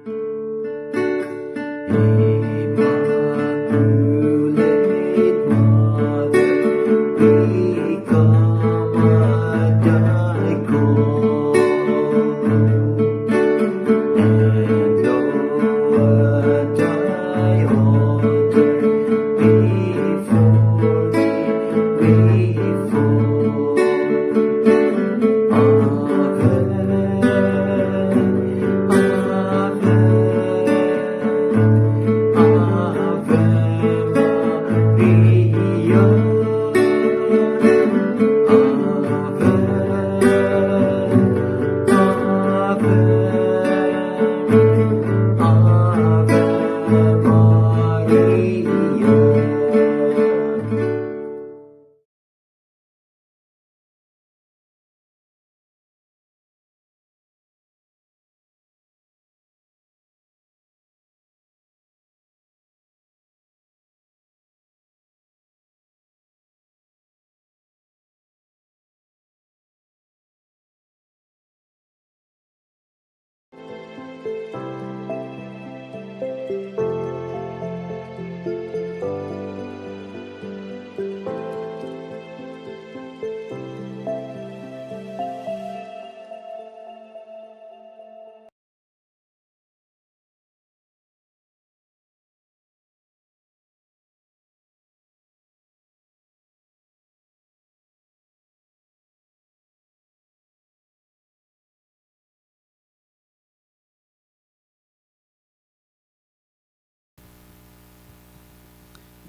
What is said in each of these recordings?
Immaculate Mother, ikamatay ko, and Lord, I order before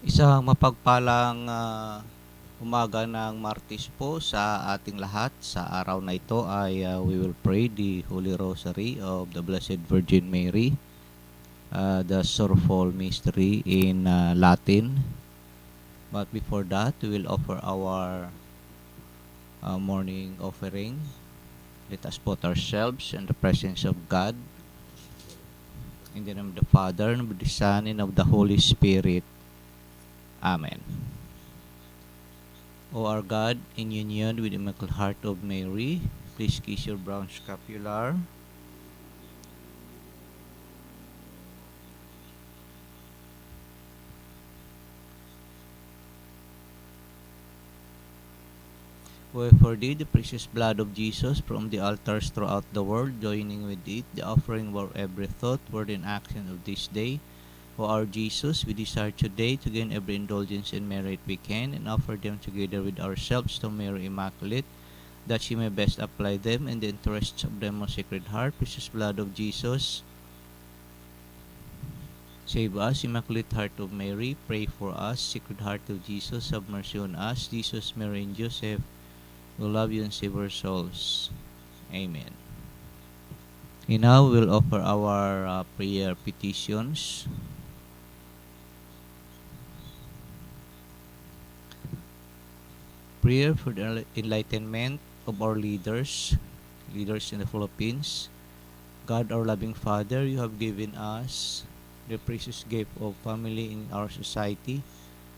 Isang mapagpalang umaga ng Martes po sa ating lahat. Sa araw na ito ay we will pray the Holy Rosary of the Blessed Virgin Mary, the Sorrowful Mystery in Latin. But before that, we will offer our morning offering. Let us put ourselves in the presence of God. In the name of the Father, and of the Son, and of the Holy Spirit. Amen. O our God, in union with the Immaculate Heart of Mary, please kiss your brown scapular. We offer thee the precious blood of Jesus from the altars throughout the world, joining with it the offering of our every thought, word, and action of this day. O our Jesus, we desire today to gain every indulgence and merit we can, and offer them together with ourselves to Mary Immaculate, that she may best apply them in the interests of the most Sacred Heart. Precious blood of Jesus, save us. Immaculate Heart of Mary, pray for us. Sacred Heart of Jesus, have mercy on us. Jesus, Mary, and Joseph, we love you and save our souls. Amen. And now we'll offer our prayer petitions. Prayer for the enlightenment of our leaders in the Philippines. God, our loving Father, you have given us the precious gift of family in our society.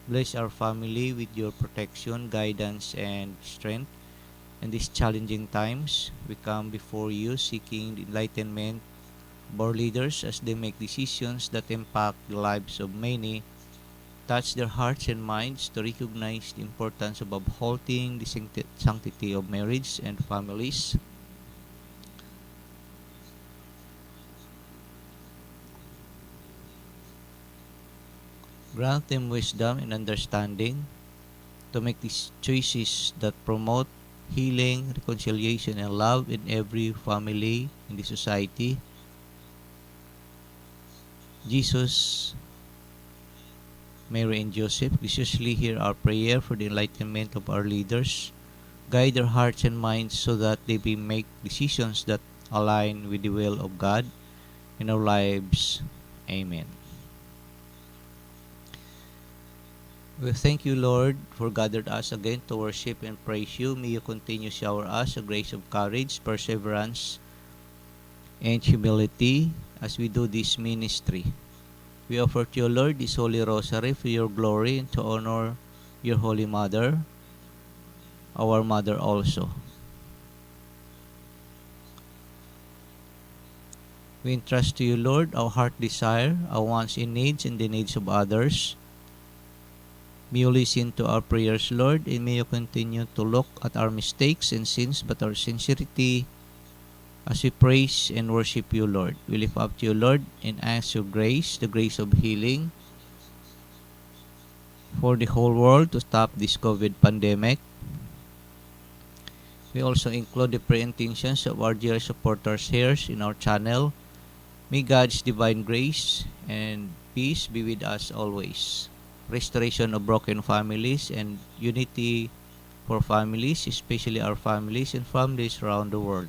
Bless our family with your protection, guidance, and strength. In these challenging times, we come before you seeking the enlightenment of our leaders as they make decisions that impact the lives of many. Touch their hearts and minds to recognize the importance of upholding the sanctity of marriage and families. Grant them wisdom and understanding to make these choices that promote healing, reconciliation, and love in every family in the society. Jesus, Mary, and Joseph, graciously hear our prayer for the enlightenment of our leaders. Guide their hearts and minds so that they may make decisions that align with the will of God in our lives. Amen. We thank you, Lord, for gathered us again to worship and praise you. May you continue to shower us a grace of courage, perseverance, and humility as we do this ministry. We offer to you, Lord, this Holy Rosary for your glory and to honor your Holy Mother, our Mother also. We entrust to you, Lord, our heart desire, our wants and needs, and the needs of others. May you listen to our prayers, Lord, and may you continue to look at our mistakes and sins, but our sincerity as we praise and worship you, Lord. We lift up to you, Lord, and ask your grace, the grace of healing for the whole world to stop this COVID pandemic. We also include the prayer intentions of our dear supporters here in our channel. May God's divine grace and peace be with us always. Restoration of broken families and unity for families, especially our families and families around the world.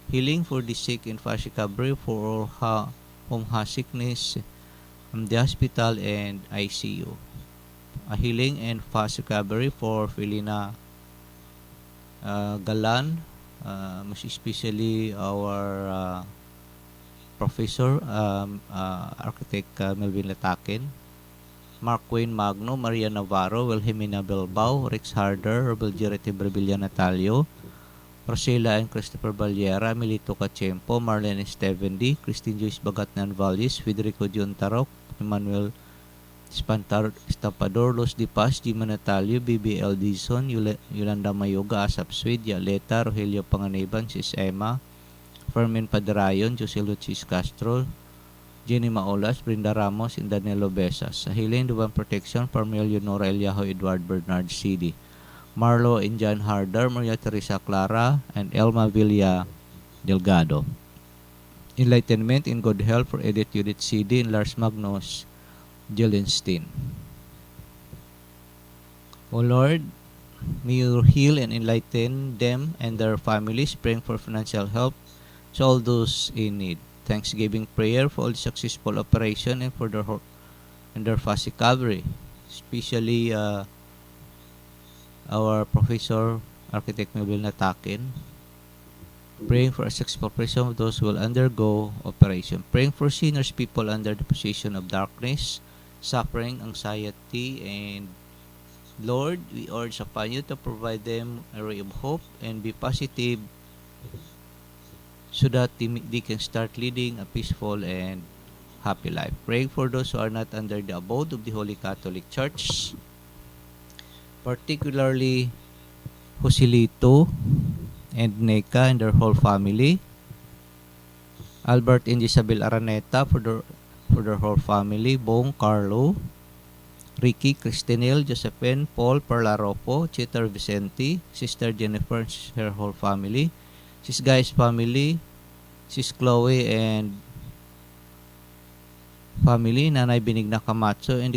Healing for the sick and fast recovery for all whom has sickness from the hospital and ICU. A healing and fast recovery for Felina Galan, most especially our Professor Architect Melvin Latakin, Mark Wayne Magno, Maria Navarro, Wilhelmina Bilbao, Rex Harder, Rebel Jerete Brevilla Natalio, Rosela and Christopher Baliera, Milito Cachempo, Marlene Estevendi, Christine Joyce Bagatnan Valles, Federico Dion Tarok, Emmanuel Estapador, Los Di Paz, Gima Natalio, BBL Dizon, Yolanda Mayoga, Asap Swede, Yaleta, Rogelio Panganiban, Sis Emma, Fermin Padarayon, Jose Lucis Castro, Jenny Maolas, Brinda Ramos, and Danilo Besas. Sa Healing Divine Protection, Parmelio Nora Eliajo, Edward Bernard CD, Marlo and John Harder, Maria Teresa Clara, and Elma Villa Delgado. Enlightenment in good health for Edith Judith CD and Lars Magnus Jelenstein. O Lord, may you heal and enlighten them and their families, praying for financial help to all those in need. Thanksgiving prayer for all successful operation and for their fast recovery, especially our Professor Architect Melvin Natakin. Praying for a successful operation of those who will undergo operation. Praying for sinners, people under the position of darkness, suffering, anxiety, and Lord, we urge upon you to provide them a ray of hope and be positive so that they can start leading a peaceful and happy life. Praying for those who are not under the abode of the Holy Catholic Church, particularly Joselito and Neka and their whole family, Albert and Isabel Araneta for their whole family, Bong, Carlo, Ricky, Cristinel, Josephine, Paul, Perla Ropo, Chiter Vicente, Sister Jennifer and her whole family, Sis Guy's family, Sis Chloe and family, Nanay Benigna Camacho, and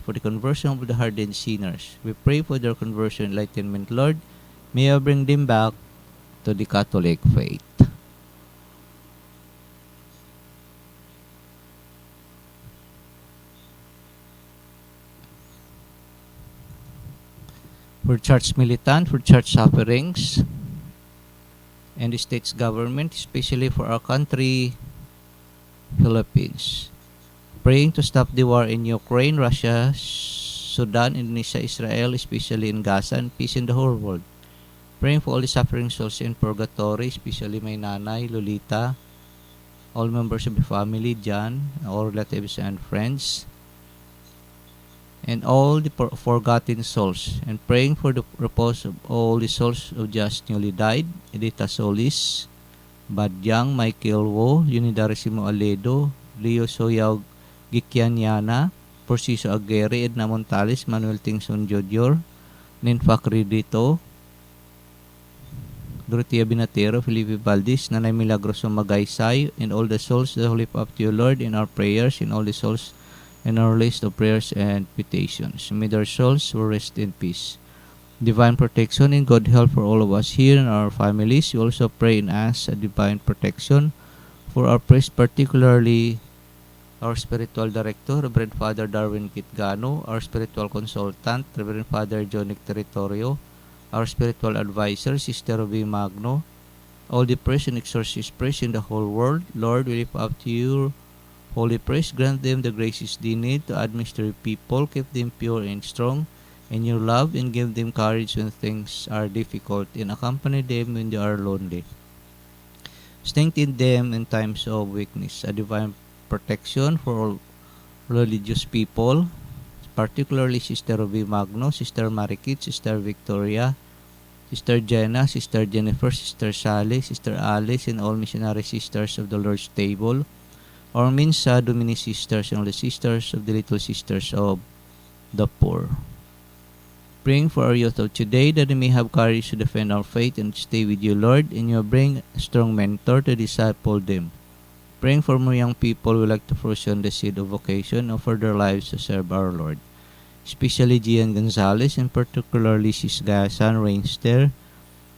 for the conversion of the hardened sinners. We pray for their conversion, enlightenment, Lord. May you bring them back to the Catholic faith. For church militant, for church sufferings, and the state's government, especially for our country, Philippines. Praying to stop the war in Ukraine, Russia, Sudan, Indonesia, Israel, especially in Gaza, and peace in the whole world. Praying for all the suffering souls in purgatory, especially my nanay, Lolita, all members of the family, John, all relatives and friends, and all the forgotten souls, and praying for the repose of all the souls who just newly died, Edita Solis, Badyang, Michael Wo, Unidarisimo Aledo, Leo Soyaw Gikianyana, Porciso Aguirre, Edna Montales, Manuel Tingson Jodior, Ninfa Credito, Dorotea Binatero, Felipe Valdez, Nanay Milagroso Magaysay, and all the souls that lift up to you, Lord, in our prayers, and all the souls in our list of prayers and petitions. May their souls rest in peace. Divine protection and good health for all of us here and our families. We also pray and ask a divine protection for our priest, particularly our spiritual director, Reverend Father Darwin Kitgano, our spiritual consultant, Reverend Father Jonic Territorio, our spiritual advisor, Sister Ruby Magno, all the priests and exorcist priests in the whole world. Lord, we lift up to you, holy priest, grant them the graces they need to administer people, keep them pure and strong in your love, and give them courage when things are difficult, and accompany them when they are lonely. Strengthen them in times of weakness. A divine protection for all religious people, particularly Sister Ruby Magno, Sister Marikit, Sister Victoria, Sister Jenna, Sister Jennifer, Sister Sally, Sister Alice, and all missionary sisters of the Lord's table, our Minsa Domini sisters and all the sisters of the Little Sisters of the Poor. Praying for our youth of today that they may have courage to defend our faith and stay with you, Lord, and you bring a strong mentor to disciple them. Praying for more young people who like to pursue the seed of vocation and for their lives to serve our Lord. Especially Gian Gonzalez and particularly Sis Gasan Rainster,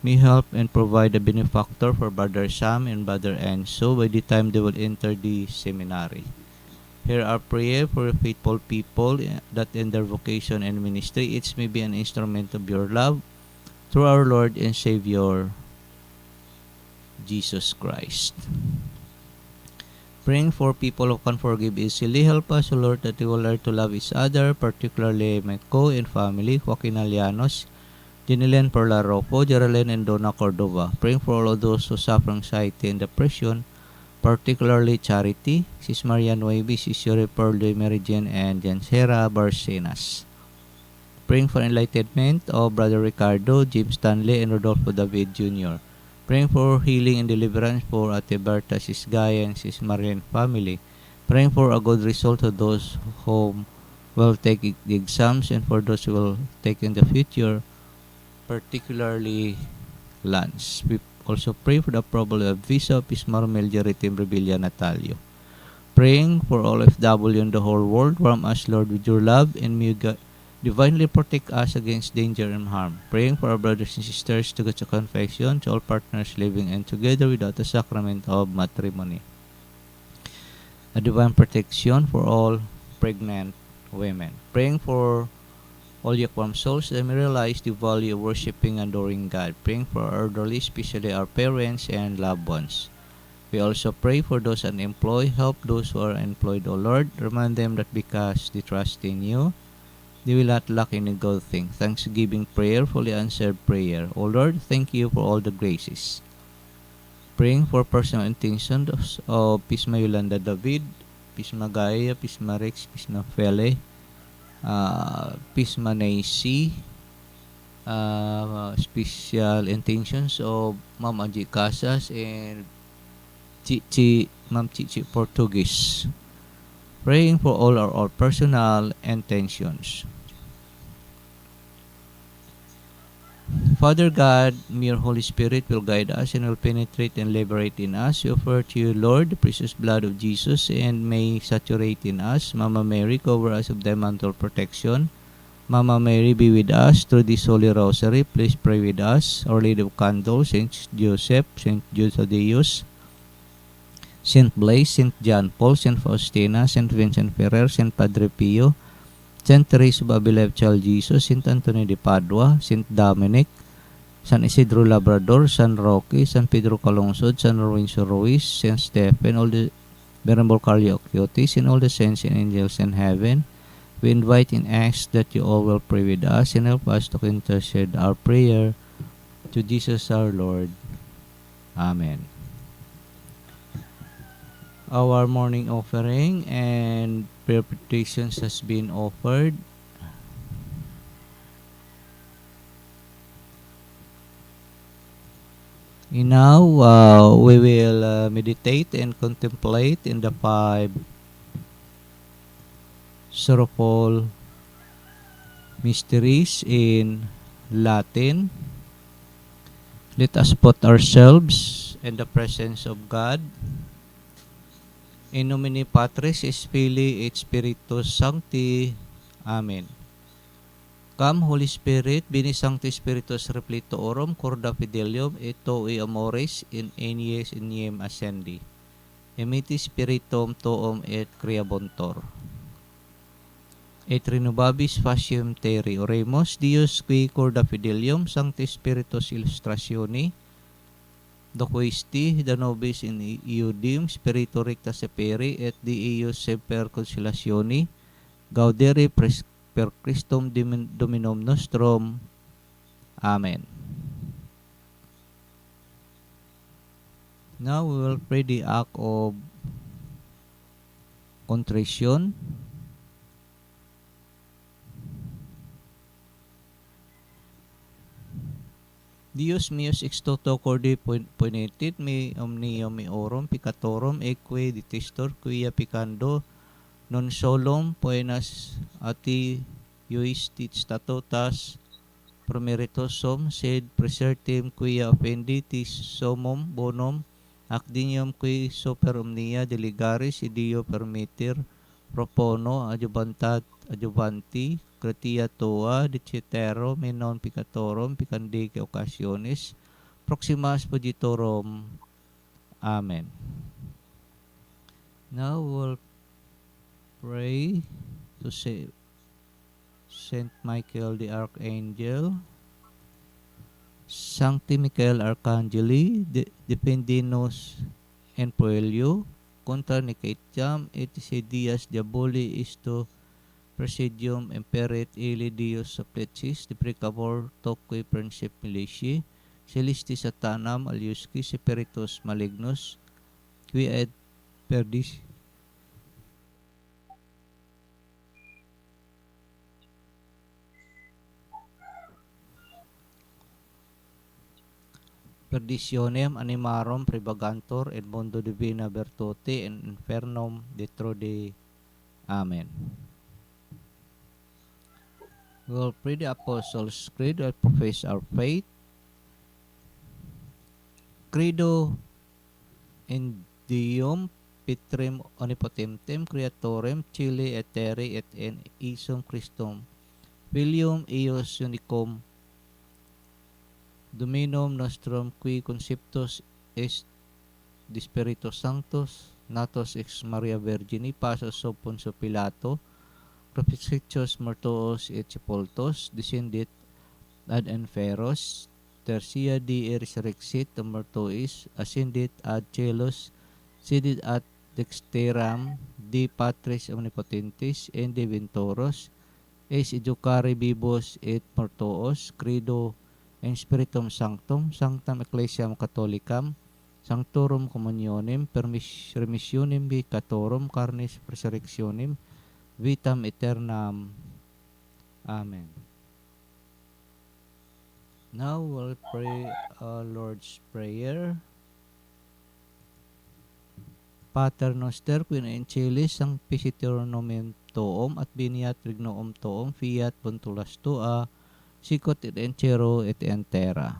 may help and provide a benefactor for Brother Sam and Brother Enzo by the time they will enter the seminary. Hear our prayer for faithful people that in their vocation and ministry each may be an instrument of your love through our Lord and Savior Jesus Christ. Praying for people who can forgive easily, help us, O Lord, that we will learn to love each other, particularly my co and family, Joaquin Alianos, Jenilen Perla Ropo, Geraldine and Donna Cordova. Praying for all of those who suffer anxiety and depression, particularly Charity, Sis Maria Nuevi, Sis Yuri Perle Meridian, and Jansera Barcenas. Praying for enlightenment of Brother Ricardo, James Stanley, and Rodolfo David Jr. Praying for healing and deliverance for Ate Berta, Sis Gaya, and Sis Marian family. Praying for a good result to those who will take the exams and for those who will take in the future, particularly Lance. We also pray for the approval of visa of Pismar Melgeritim Rebilla Natalio. Praying for all FW in the whole world, warm us, Lord, with your love, and may you divinely protect us against danger and harm. Praying for our brothers and sisters to go to confession, to all partners living and together without the sacrament of matrimony. A divine protection for all pregnant women. Praying for all lukewarm souls that may realize the value of worshiping and adoring God. Praying for our elderly, especially our parents and loved ones. We also pray for those unemployed. Help those who are employed, O Lord. Remind them that because they trust in you, they will not lack any good thing. Thanksgiving prayer, fully answered prayer. O Lord, thank you for all the graces. Praying for personal intentions of Pisma Yolanda David, Pisma Gaia, Pisma Rex, Pisma Fele, Pisma Naisi, special intentions of Ma'am Angie Casas and Ma'am Chichi Portuguese. Praying for all our personal intentions. Father God, may your Holy Spirit will guide us and will penetrate and liberate in us. We offer to you, Lord, the precious blood of Jesus, and may saturate in us. Mama Mary, cover us with thy mantle protection. Mama Mary, be with us through this Holy Rosary. Please pray with us. Our Lady of Candles, Saint Joseph, Saint Jude Thaddeus, Saint Blaise, Saint John Paul, Saint Faustina, Saint Vincent Ferrer, Saint Padre Pio, Saint Teresa of Beloved Child Jesus, Saint Anthony de Padua, Saint Dominic, San Isidro Labrador, San Roque, San Pedro Calungsod, San Lorenzo Ruiz, Saint Stephen, all the Venerable Carlo Ociotis, and all the saints and angels in heaven. We invite and ask that you all will pray with us and help us to intercede our prayer to Jesus our Lord. Amen. Our morning offering and prayer petitions has been offered. And now we will meditate and contemplate in the 5 sorrowful mysteries in Latin. Let us put ourselves in the presence of God. In nomine Patris et Filii et Spiritus Sancti. Amen. Come, Holy Spirit, bini Sancti Spiritus Repletorum, corda fidelium, et toi amores in enies iniem ascendi. Emiti Spiritum tuum et creabuntur. Et renovabis facium terri. Oremus, Dios qui corda fidelium, Sancti Spiritus illustrationi, doquisti da nobis in iudim spiritu recta seperi et di eius semper consolationi gaudere per Christum Dominum nostrum. Amen. Now we will pray the act of contrition. Dios meus ex toto corde ponetit me omnium me orum piccatorum eque detestor quia peccando non solum poenas ati iustit statutas promeritosum sed presertim quia offenditis somum bonum ac dignum qui super omnia delegaris ideo permittir propono adjuvanti gratia tua dicetero me non peccatorum peccandi occasiones proximas pogitorum. Amen. Now we'll pray to say Saint Michael the Archangel. Sancti Michael Arcangeli, defendinos en puello, contra necetiam et sedias diaboli isto presidium imperet ili Dios supplicis, deprecavor toque princip milici, celesti satanam aliusci spiritus malignos, qui et perdis perditionem animarum prevagantur et mundo divina virtute in infernum detrode. Amen. We will pray the Apostles' Creed and profess our faith. Credo in Deum Petrem Omnipotentem Creatorem Cili et terrae et in Isum Christum Filium eius unicum Dominum nostrum qui conceptus est de Spiritus Sanctus natus ex Maria Virgini passus sub Poncio Pilato crucifixus mortuus et sepultus descendit ad inferos tertia die resurrexit mortuis ascendit ad caelos sedit ad dexteram di Patris omnipotentis et Divintoros eis educare vivos et mortuos credo in Spiritum Sanctum sanctam ecclesiam catholicam sanctorum communionem remissionem peccatorum carnis resurrectionem vitam aeternam. Amen. Now we'll pray our Lord's Prayer. Pater noster qui in celis sanctificetur nomen tuum et veniat regnorum tuum fiat voluntas tua sicut et in cielo et in terra.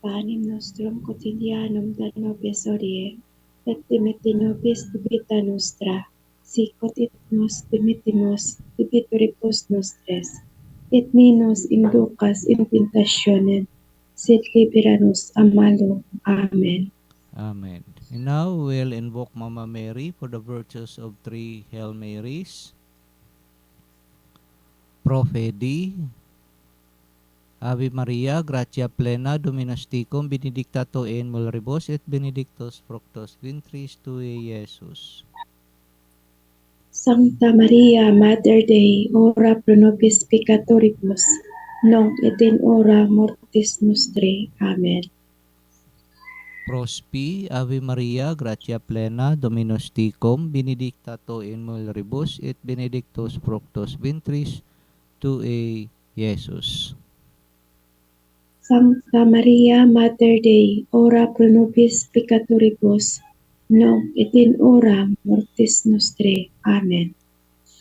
Panem nostrum quotidianum da nobis hodie, et dimitte nobis debita nostra, sicut et nos dimittimus debitoribus nostres, et ne nos inducas in tentationem, sed libera nos a malo. Amen. Amen. And now we'll invoke Mama Mary for the virtues of 3 Hail Marys. Profedi, Ave Maria, gratia plena, Dominus tecum, benedicta tu in mulieribus et benedictus fructus ventris tui, Iesus. Sancta Maria, Mater Dei, ora pro nobis peccatoribus, nunc et in hora mortis nostrae. Amen. Prospi, Ave Maria, gratia plena, Dominus tecum, benedicta tu in mulieribus et benedictus fructus ventris tui, Iesus. Sancta Maria, Mater Dei, ora pro nobis peccatoribus, nunc et in hora mortis nostrae. Amen.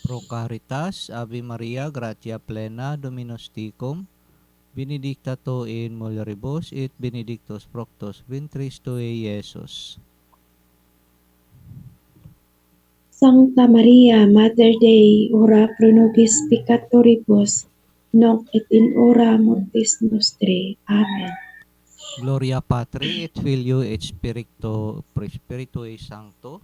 Pro caritas, Ave Maria, gratia plena, Dominus tecum, benedicta tu in mulieribus et benedictus fructus ventris tui, Iesus. Sancta Maria, Mater Dei, ora pro nobis peccatoribus, nunc et in hora mortis nostrae. Amen. Gloria Patri et Filio et Spiritui Sancto.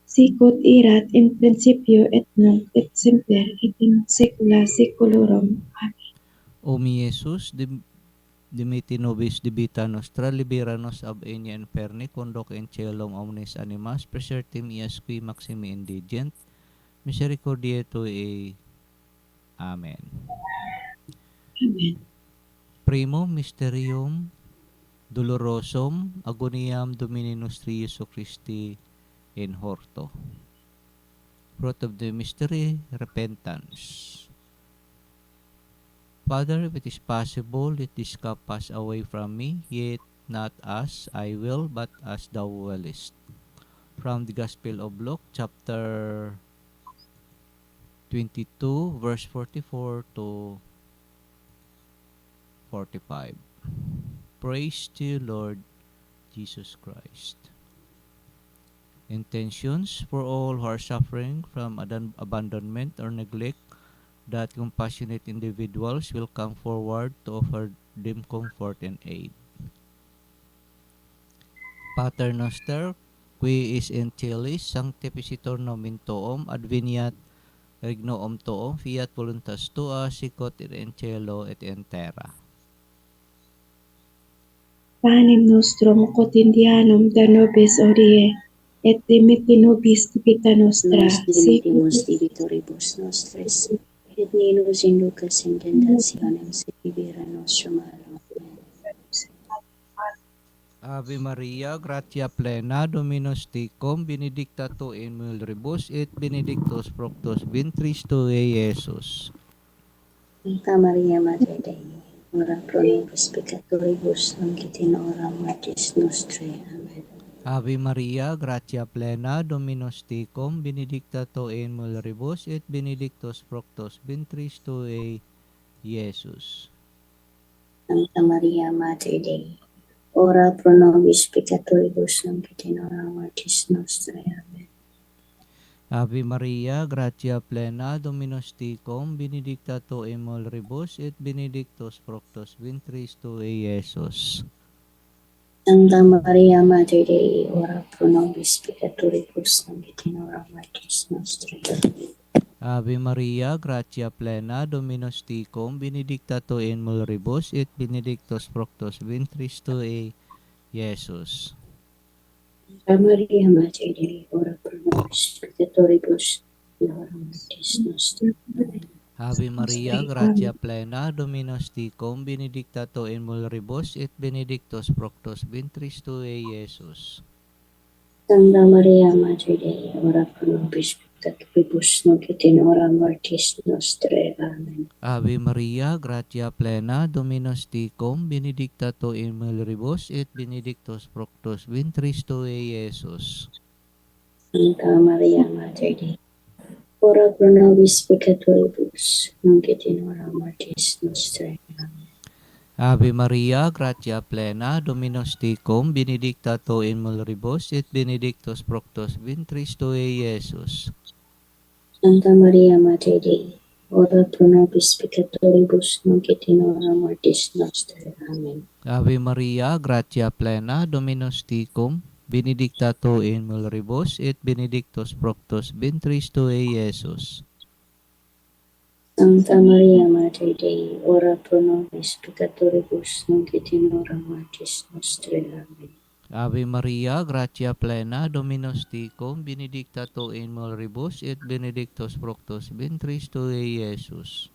Sicut erat in principio et nunc et semper et in saecula saeculorum. Amen. O mi Iesus, dimitti nobis debita nostra, libera nos ab enia inferni, conduc in caelum omnes animas, presertim ias qui maximi indigent, misericordiae tui. Amen. Amen. Primo Mysterium dolorosum agoniam Domini nostri Iesu Christi in horto. Fruit of the mystery, repentance. Father, if it is possible, let this cup pass away from me, yet not as I will, but as thou willest. From the Gospel of Luke, chapter 22, verse 44 to 45. Praise to you, Lord Jesus Christ. Intentions for all who are suffering from abandonment or neglect, that compassionate individuals will come forward to offer them comfort and aid. Pater noster, qui is in celis, sanctificitor nomen tuum, adveniat regnoum tuum, fiat voluntas tua, sicut in cielo et in terra. Panem nostrum quotidianum da nobis hodie, et dimitte nobis debita nostra, Nos sic dimitimos debitoribus nostris, et ne nos inducas in tentationem, sed libera nos malo. Amen. Ave Maria, gratia plena, Dominus tecum, benedicta tu in mulieribus, et benedictus fructus ventris tui, Iesus. Sancta Maria, Mater Dei, ora pro nobis peccatoribus, nunc et in hora mortis nostre. Amen. Ave Maria, gratia plena, Dominus tecum, benedicta tu in mulieribus, et benedictus fructus ventris tui, Iesus. Sancta Maria, Mater Dei, ora pro nobis peccatoribus, nunc et in hora mortis nostre. Amen. Ave Maria, gratia plena, Dominus tecum, benedicta tu in mulieribus, et benedictus fructus ventris tui, Iesus. Sancta Maria, Mater Dei, ora pro nobis peccatoribus, nunc et in hora mortis nostre. Amen. Ave Maria, gratia plena, Dominus tecum, benedicta tu in mulieribus, et benedictus fructus ventris tui, Iesus. Sancta Maria, Mater Dei, ora pro nobis peccatoribus, in hora mortis nostre. Amen. Ave Maria, gratia plena, Dominus tecum, benedicta tu in mulieribus, et benedictus fructus ventris tui, Iesus. Sancta Maria, Mater Dei, ora pro nobis peccatoribus, nunc et in hora mortis nostre. Amen. Ave Maria, gratia plena, Dominus tecum, benedicta tu in mulieribus, et benedictus fructus ventris tui, Iesus. Sancta Maria, Mater Dei, ora pro nobis peccatoribus, nunc et in hora mortis nostre. Amen. Ave Maria, gratia plena, Dominus tecum, benedicta tu in mulieribus, et benedictus fructus ventris tui, Iesus. Sancta Maria, Mater Dei, ora pro nobis peccatoribus, nunc et in hora mortis nostre. Amen. Ave Maria, gratia plena, Dominus tecum, benedicta tu in mulieribus, et benedictus fructus ventris tui, Iesus. Sancta Maria, Mater Dei, ora pro nobis peccatoribus, nunc et in hora mortis nostre. Amen. Ave Maria, gratia plena, Dominus tecum, benedicta tu in mulieribus, et benedictus fructus ventris tui, Iesus.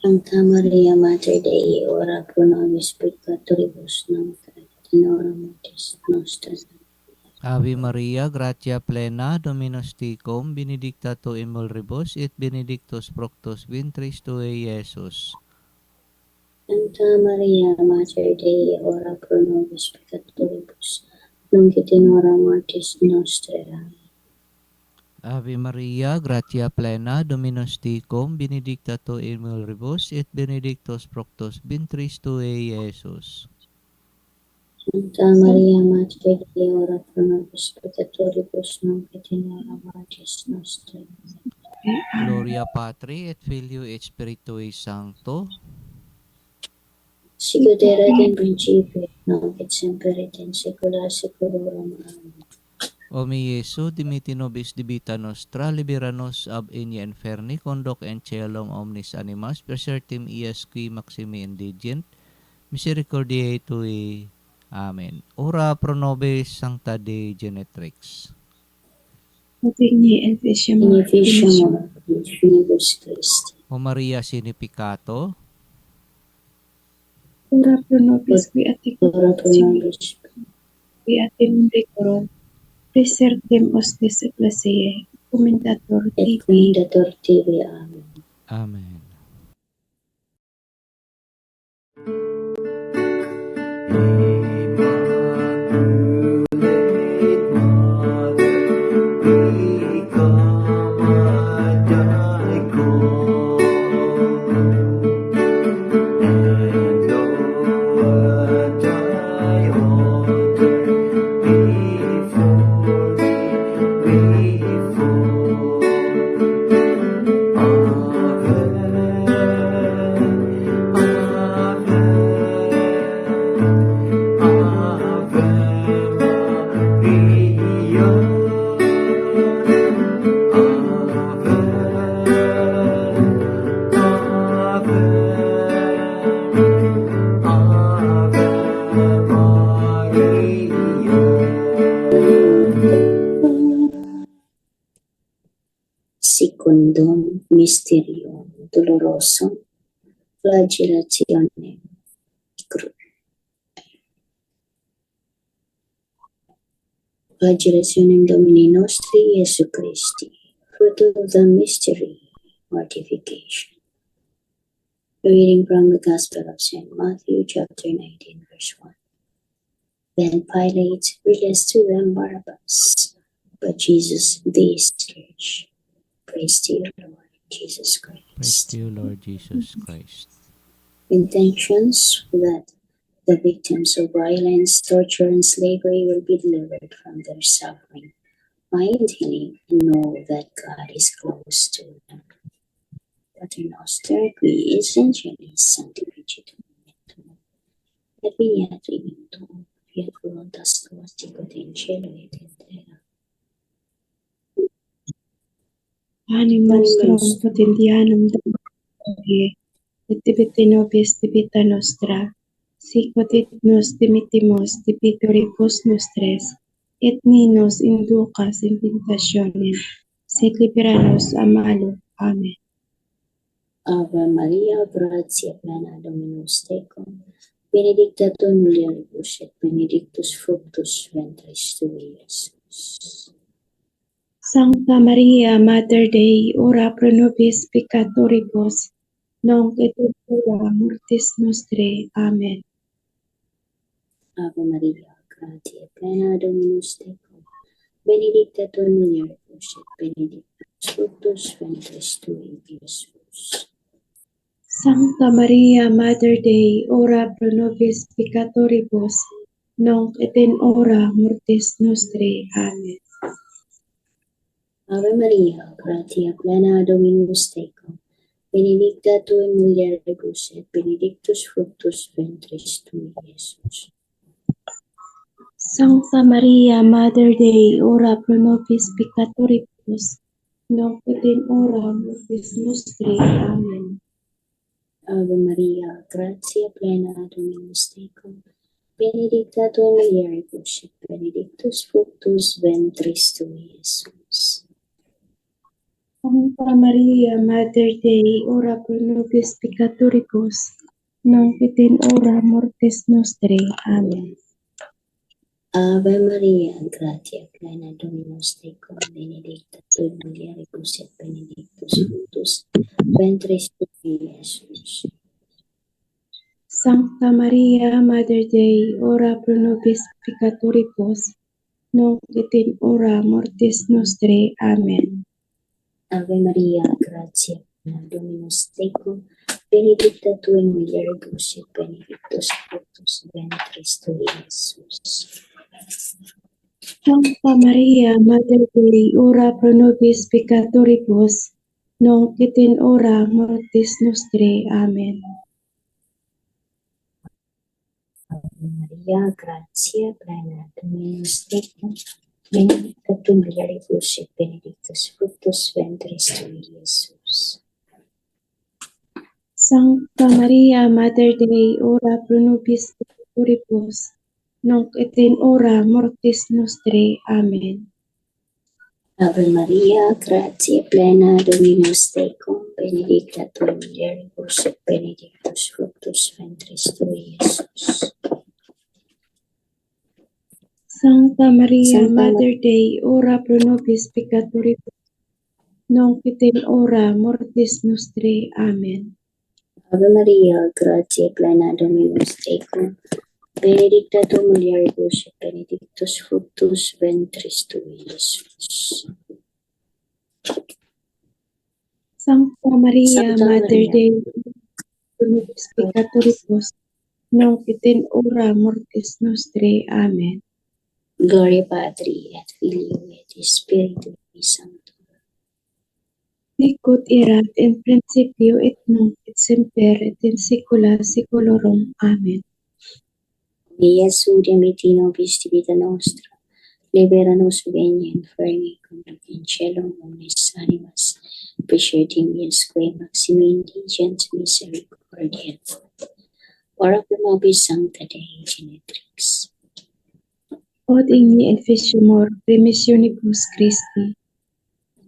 Sancta Maria, Mater Dei, ora pro nobis peccatoribus, nunc et in hora mortis nostre. Ave Maria, gratia plena, Dominus tecum, benedicta tu in mulieribus, et benedictus fructus ventris tui, Iesus. Sancta Maria, Mater Dei, ora pro nobis peccatoribus, nunc et in hora mortis nostre. Amen. Ave Maria, gratia plena, Dominus tecum, benedicta tu in mulieribus, et benedictus fructus ventris tui, Iesus. Sancta Maria, Mater Dei, ora pro nobis peccatoribus, nunc et in hora mortis nostre. Gloria Patri et Filio et Spiritui Sancto. Sicut erat in principio, nunc et semper et in saecula saeculorum. Amen. O mi Iesu, dimiti nobis debita nostra, libera nos ab inia inferni, conduc en caelum omnis animas, presertim ias qui maximi indigent, misericordiae tui. Amen. Ora pro nobis Sancta Dei Genetrix. Utigni et In efficiamur finibus Christi. O Maria Significato, ora pro nobis qui atticum ora pro nobis, qui atem decorum, presertem hostes ecclesiae, commendator et tibi. commendator tibi. Amen. Amen. Immaculate Mother, we come at thy call, and low at thy altar before thee we fall. Ave, Ave, Ave Maria. Secundum mysterium dolorosum, flagellationem Flagellationem Domini nostri Iesu Christi, fruit of the mystery, mortification. Reading from the Gospel of St. Matthew, chapter 19, verse 1. Then Pilate released to them Barabbas, but Jesus they scourged. Praise to you, Lord Jesus Praise Christ. to you, Lord Jesus Christ. Intentions that the victims of violence, torture, and slavery will be delivered from their suffering, find healing, and know that God is close to them. Pater noster, qui es in celis, sanctificetur nomen tuum, et veniat regnum tuum, fiat voluntas tua sicut in cielo et in terra. Panem nostrum quotidianum da nobis, et dimitte nobis debita nostra, sicut et nos dimittimus debitoribus nostres, et ni nos inducas in tentationem, sed libera nos a malo. Amen. Ave Maria, gratia plena Dominus tecum, benedicta tu in mulieribus et benedictus fructus ventris tui, Iesus. Sancta Maria, Mater Dei, ora pro nobis peccatoribus, nunc et in hora mortis nostrae. Amen. Ave Maria, gratia plena Dominus tecum, benedicta tu in mulieribus et benedictus fructus ventris tui, Iesus. Sancta Maria, Mater Dei, ora pro nobis peccatoribus, nunc et in hora mortis nostrae. Amen. Ave Maria, gratia plena Dominus tecum, benedicta tu in mulieribus et benedictus fructus ventris tui, Iesus. Sancta Maria, Mater Dei, ora pro nobis peccatoribus, nunc et in hora mortis nostrae. Amen. Ave Maria, gratia plena Dominus tecum, benedicta tu in mulieribus et benedictus fructus ventris tui, Iesus. Sancta Maria, Mater Dei, ora pro nobis peccatoribus, nunc et in hora mortis nostrae. Amen. Ave Maria, gratia plena Dominus tecum, benedicta tu in mulieribus et benedictus fructus ventris tui, Iesus. Sancta Maria, Mater Dei, ora pro nobis peccatoribus, nunc et in hora mortis nostrae. Amen. Ave Maria, gratia plena Dominus tecum, benedicta tu in mulieribus et benedictus fructus ventris tui, Iesus. Sancta Maria, Mater Dei, ora pro nobis peccatoribus, nunc et in hora mortis nostrae. Amen. Ave Maria, gratia plena Dominus tecum, benedicta tu in mulieribus et benedictus fructus ventris tui, Iesus. Sancta Maria, Mater Dei, ora pro nobis peccatoribus, nunc et in hora mortis nostrae. Amen. Ave Maria, gratia plena Dominus tecum, benedicta tu in mulieribus et benedictus fructus ventris tui, Iesus. Sancta Maria, Sancta Mater Dei, ora pro nobis peccatoribus, nunc et in hora mortis nostrae. Amen. Ave Maria, gratia plena Dominus tecum, benedicta tu mulieribus et benedictus fructus ventris tui, Iesus. Sancta Maria, Sancta Mater Maria, Dei, pro nobis peccatoribus, nunc et in hora mortis nostrae. Amen. Gloria Patri et Filio et Spiritui Sancto. Sic ut erat in principio et nunc et semper et in saecula saeculorum. Amen. Iesu dimiti nobis debita nostra, libera nos venia inferni, cum in caelum omnes animas, preservativiusque maximin digens misericordia. Ora pro nobis Sancta Dei Genitrix. Od igni inficiamur remissionibus Christi,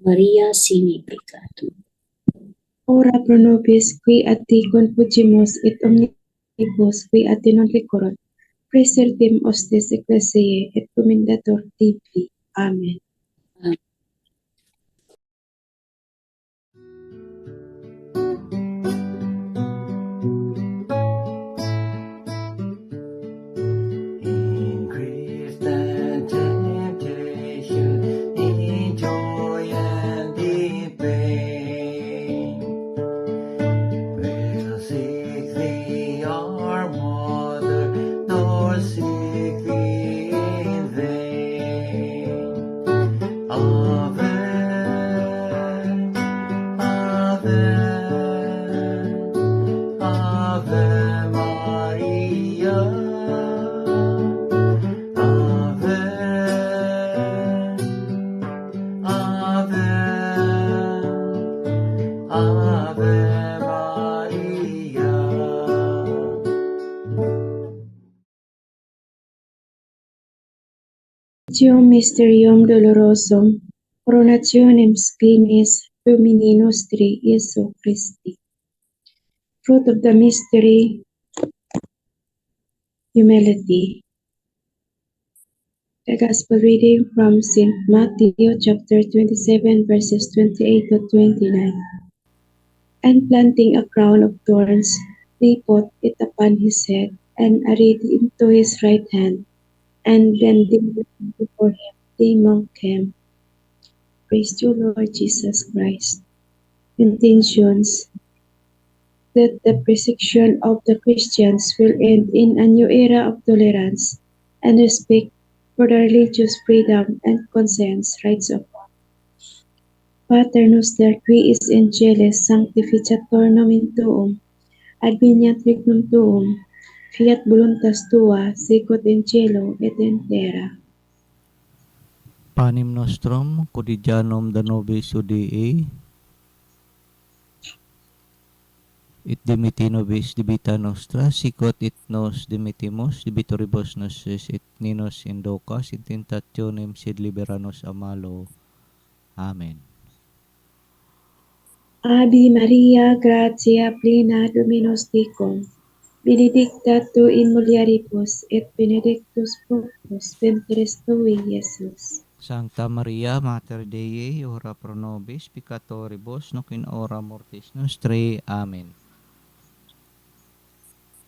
Maria sine peccatum. ora pro nobis qui a te confugimus et omnibus qui a te non recurrent, presertim hostes ecclesiae et commendator tibi. Amen. In grief and temptation, in joy and in pain, we'll seek thee, our Mother, nor seek thee in vain. Ave, Ave, Ave Maria. Ave, Ave, Ave Maria. Mysterium dolorosum, coronationem scrinis Domini nostri Iesu Christi. Fruit of the mystery, humility. The Gospel reading from St. Matthew chapter 27 verses 28 to 29. And planting a crown of thorns, they put it upon his head, and a reed into his right hand, and bending down before him, they mocked him. Praise you, Lord Jesus Christ. Intentions that the persecution of the Christians will end in a new era of tolerance and respect for the religious freedom and conscience rights of all. Pater noster qui is in celis sanctificator nomen tuum, adveniat regnum tuum, fiat voluntas tua, sicut in cielo et in terra. Panem nostrum quotidianum da nobis hodie, et dimiti nobis debita nostra, sicut et nos dimitimus debitoribus nostris, et ninos indocas in tentationem, sed libera nos a malo. Amen. Ave Maria, gratia plena Dominus tecum, benedicta tu in mulieribus, et benedictus fructus ventris tui, Iesus. Sancta Maria, Mater Dei, ora pro nobis peccatoribus, nunc in hora mortis nostrae. Amen.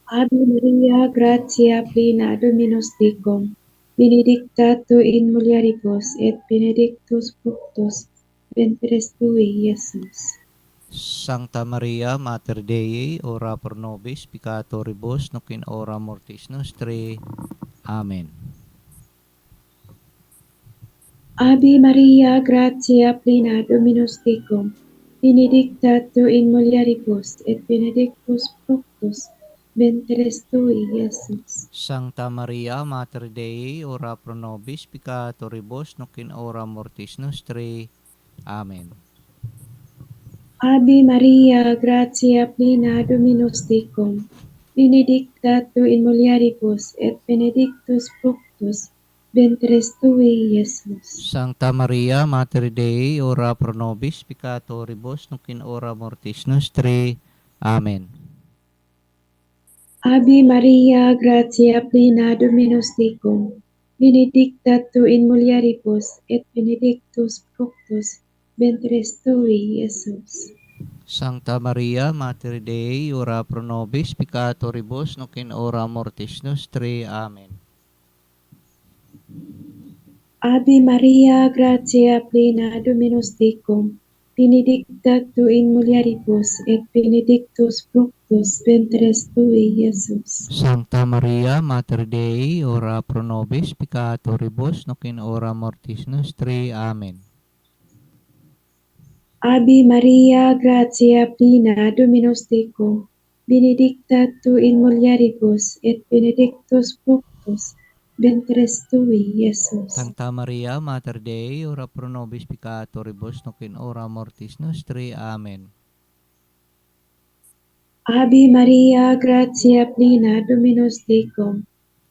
Ave Maria, gratia plena Dominus tecum, benedicta tu in mulieribus, et benedictus fructus ventris tui, Iesus. Sancta Maria, Mater Dei, ora pro nobis peccatoribus, nunc in hora mortis nostrae. Amen. Ave Maria, gratia plena Dominus tecum, benedicta tu in mulieribus, et benedictus fructus ventris tui, Iesus. Sancta Maria, Mater Dei, ora pro nobis peccatoribus, nunc in hora mortis nostrae. Amen. Ave Maria, gratia plena Dominus tecum, benedicta tu in mulieribus, et benedictus fructus ventris tui, Iesus. Sancta Maria, Mater Dei, ora pro nobis peccatoribus, nunc in hora mortis nostri. Amen. Ave Maria, gratia plena Dominus tecum, benedicta tu in mulieribus, et benedictus fructus ventris tui, Iesus. Sancta Maria, Mater Dei, ora pro nobis peccatoribus, nunc in hora mortis nostri. Amen. Ave Maria, gratia plena Dominus tecum, benedicta tu in mulieribus, et benedictus fructus ventris tui, Iesus. Sancta Maria, Mater Dei, ora pro nobis peccatoribus, nunc in hora mortis nostri. Amen. Ave Maria, gratia plena Dominus tecum, benedicta tu in mulieribus, et benedictus fructus ventris tui, Iesus. Sancta Maria, Mater Dei, ora pro nobis peccatoribus, nunc in hora mortis nostri. Amen. Ave Maria, gratia plena Dominus tecum,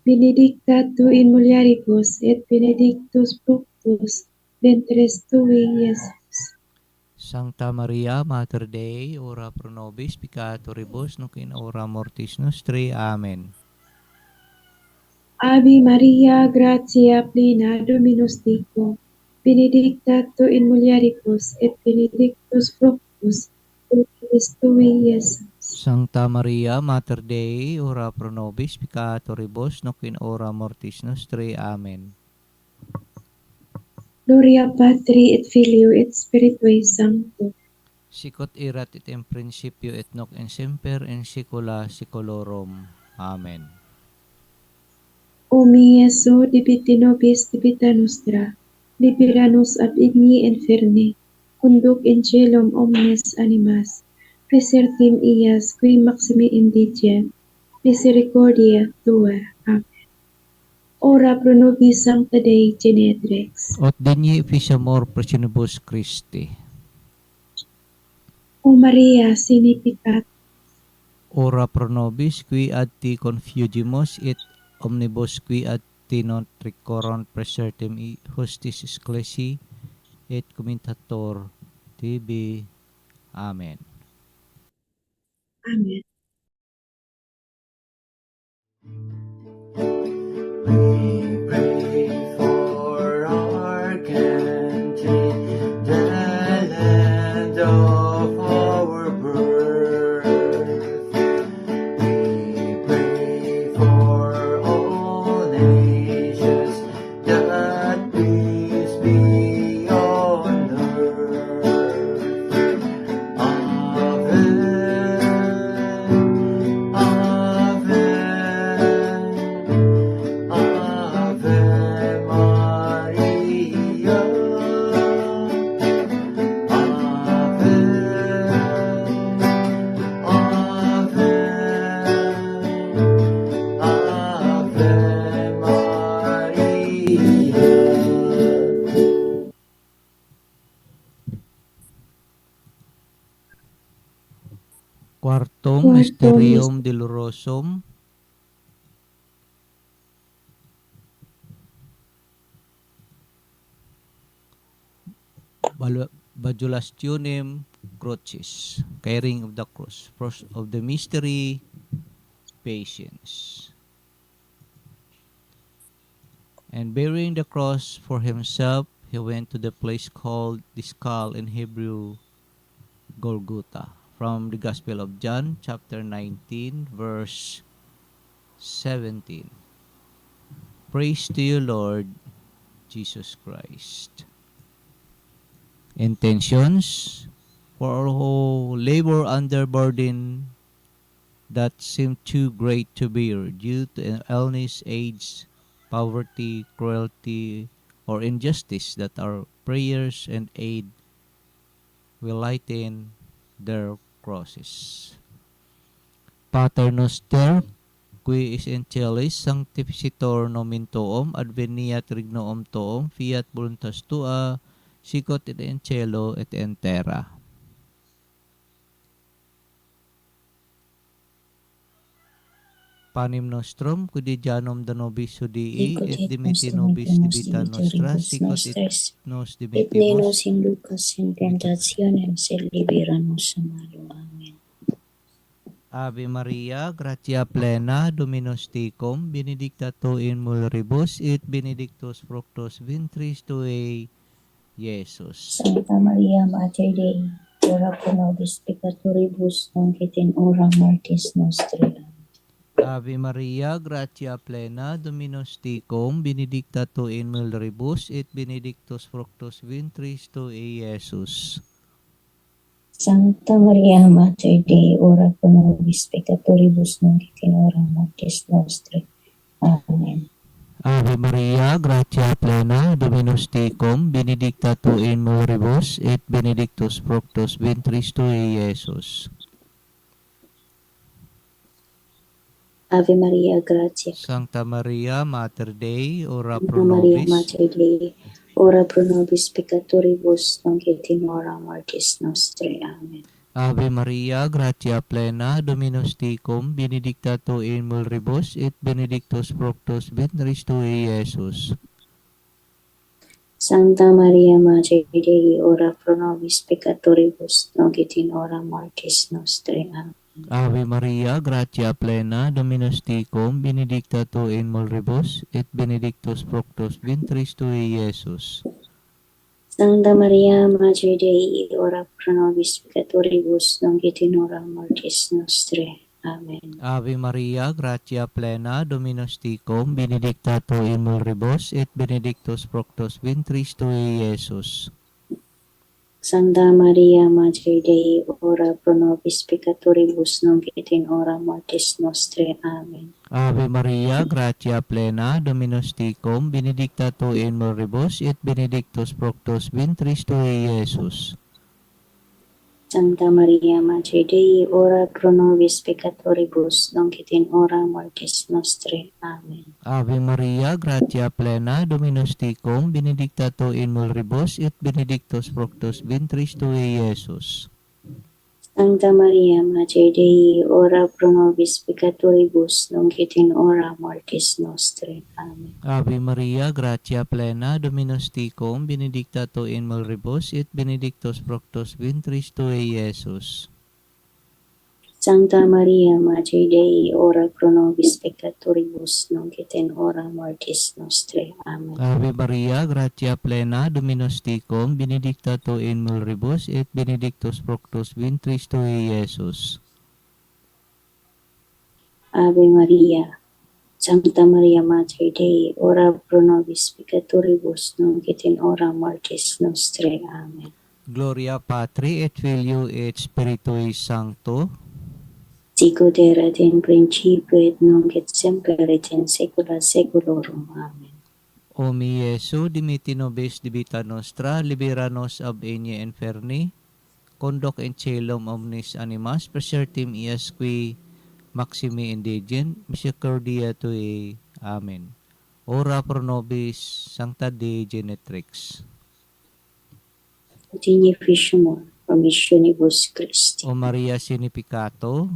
benedicta tu in mulieribus, et benedictus fructus ventris tui, Iesus. Sancta Maria, Mater Dei, ora pro nobis peccatoribus, nunc in hora mortis nostri. Amen. Ave Maria, gratia plena Dominus tecum, benedicta tu in mulieribus, et benedictus fructus ventris tui, Iesus. Sancta Maria, Mater Dei, ora pro nobis peccatoribus, nunc in hora mortis nostri. Amen. Gloria Patri et Filio et Spiritui Sancto. Sicut erat et in principio et nunc in semper in saecula saeculorum. Amen. O mi Iesu, debite nobis debita nostra, libera nos ab igni inferni, conduc in caelum omnes animas, presertim ias qui maximi indigent, misericordia tua. Amen. Ora pro nobis Sancta Dei Genetrix. Ot digni efficamur procinibus Christi. O Maria, significat, Ora pro nobis qui ad ti confugimus et omnibus qui ad ti non tricoron presertim hostis ecclesi et commentator tibi. Amen. Amen. We pray for our country, the land of our birth. We pray for all nations, that peace be on earth. Ave, Ave, Ave Maria. Ave, Ave, Ave Maria. Quartum Mysterium Dolorosum. Bajulationem Crucis, carrying of the cross. First of the mystery, patience. And bearing the cross for himself, he went to the place called the skull, in Hebrew, Golgotha. From the Gospel of John, chapter 19, verse 17. Praise to you, Lord Jesus Christ. Intentions: for all who labor under burden that seem too great to bear due to illness, age, poverty, cruelty, or injustice, that our prayers and aid will lighten their crosses. Pater noster, qui is in celis, sanctificator nomen tuum, adveniat regnorum tuum, fiat voluntas tua, sicut et in cielo et in terra. Panim nostrum, quotidianum da nobis hodii, et Sicut et nos dimiti nobis debita nostra, dimitiribus sicut et nostres, nos et ne nos dimitibus. inducas in tentationem, sed libera nos a malo. Amen. Ave Maria, gratia plena, Dominus tecum, benedicta tu in mulieribus, et benedictus fructus ventris tui, Iesus. Sancta Maria, Mater Dei, ora pro nobis peccatoribus, nunc et in hora mortis nostre. Ave Maria, gratia plena, Dominus tecum, benedicta tu in mulieribus, et benedictus fructus ventris tui, Iesus. Sancta Maria, Mater Dei, ora pro nobis peccatoribus, nunc et in hora mortis nostre. Amen. Ave Maria, gratia plena, Dominus tecum, benedicta tu in mulieribus, et benedictus fructus ventris tui, Iesus. Ave Maria, gratia. Sancta Maria, Mater Dei, ora pro Sancta Maria, nobis. Mater Dei, ora pro nobis peccatoribus, nunc et in hora mortis nostre. Amen. Ave Maria, gratia plena, Dominus tecum, benedicta tu in mulieribus, et benedictus fructus ventris tui, Iesus. Sancta Maria, Mater Dei, ora pro nobis peccatoribus, nunc et in hora mortis nostre. Amen. Ave Maria, gratia plena, Dominus tecum, benedicta tu in mulieribus, et benedictus fructus ventris tui, Iesus. Sancta Maria, Mater Dei, ora pro nobis peccatoribus, nunc et in hora mortis nostre. Amen. Ave Maria, gratia plena, Dominus tecum, benedicta tu in mulieribus, et benedictus fructus ventris tui, Iesus. Sancta Maria, Mater Dei, ora pro nobis peccatoribus, nunc et in hora mortis nostre. Amen. Ave Maria, gratia plena, Dominus tecum, benedicta tu in mulieribus, et benedictus fructus ventris tui, Iesus. Sancta Maria, Mater Dei, ora pro nobis peccatoribus, nunc et in hora mortis nostre. Amen. Ave Maria, gratia plena, Dominus tecum, benedicta tu in mulieribus, et benedictus fructus ventris tui, Iesus. Sancta Maria, Mater Dei, ora pro nobis peccatoribus, nunc et in hora mortis nostre. Amen. Ave Maria, gratia plena, Dominus tecum, benedicta tu in mulieribus, et benedictus fructus ventris tui, Iesus. Sancta Maria, Mater Dei, ora pro nobis peccatoribus, nunc et in hora mortis nostre. Amen. Ave Maria, gratia plena, Dominus tecum, benedicta tu in mulieribus, et benedictus fructus ventris tui, Iesus. Ave Maria, Sancta Maria, Mater Dei, ora pro nobis peccatoribus, nunc et in hora mortis nostre. Amen. Gloria Patri et Filio et Spiritui Sancto. Sicut erat in principio et nunc et semper et in saecula saeculorum. Amen. O mi Iesu, dimiti nobis debita nostra, libera nos ab inie inferni, conduc in caelum omnis animas, presertim ias qui maximi indigent, misericordia tui. Amen. Ora pro nobis, Sancta Dei Genetrix. Dignificiamur, promissionibus Christi. O Maria Significato,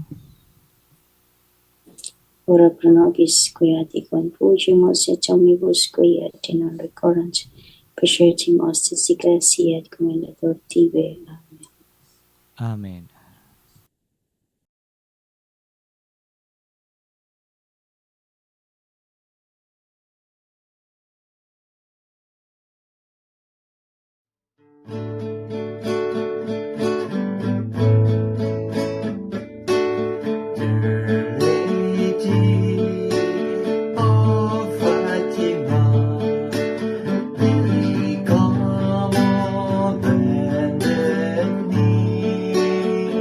Ora pro nobis quiati confugimus et omnibus qui et in non recurrens, presertim hostis ecclesiae et commendator tibi. Amen. Amen. Lady of Fatima, become a bended knee.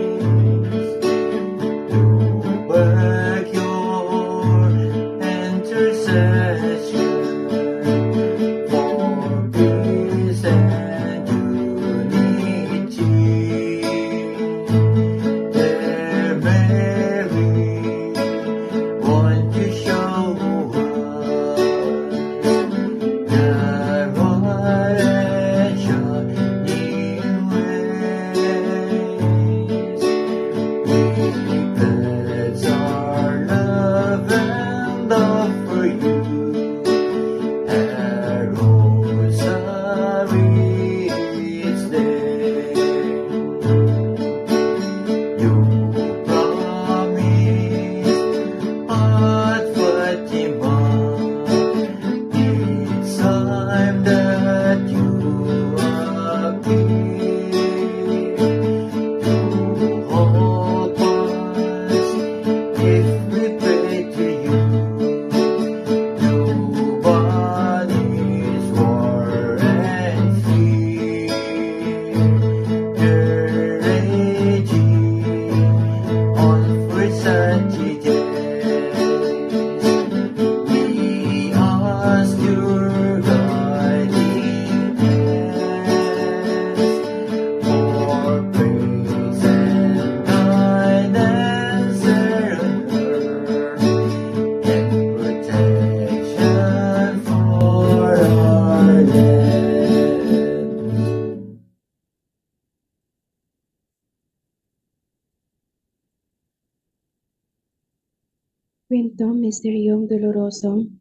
Quintum Mysterium Dolorosum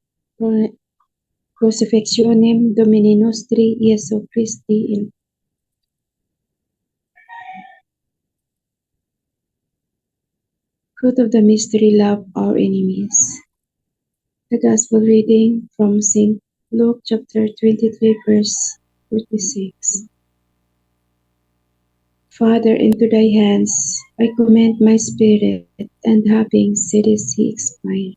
Crucifixionem Domini Nostri Iesu Christi in Fruit of the mystery, love our enemies. The Gospel reading from St. Luke chapter 23 verse 46. Father, into thy hands I commend my spirit, and having said this, he expired.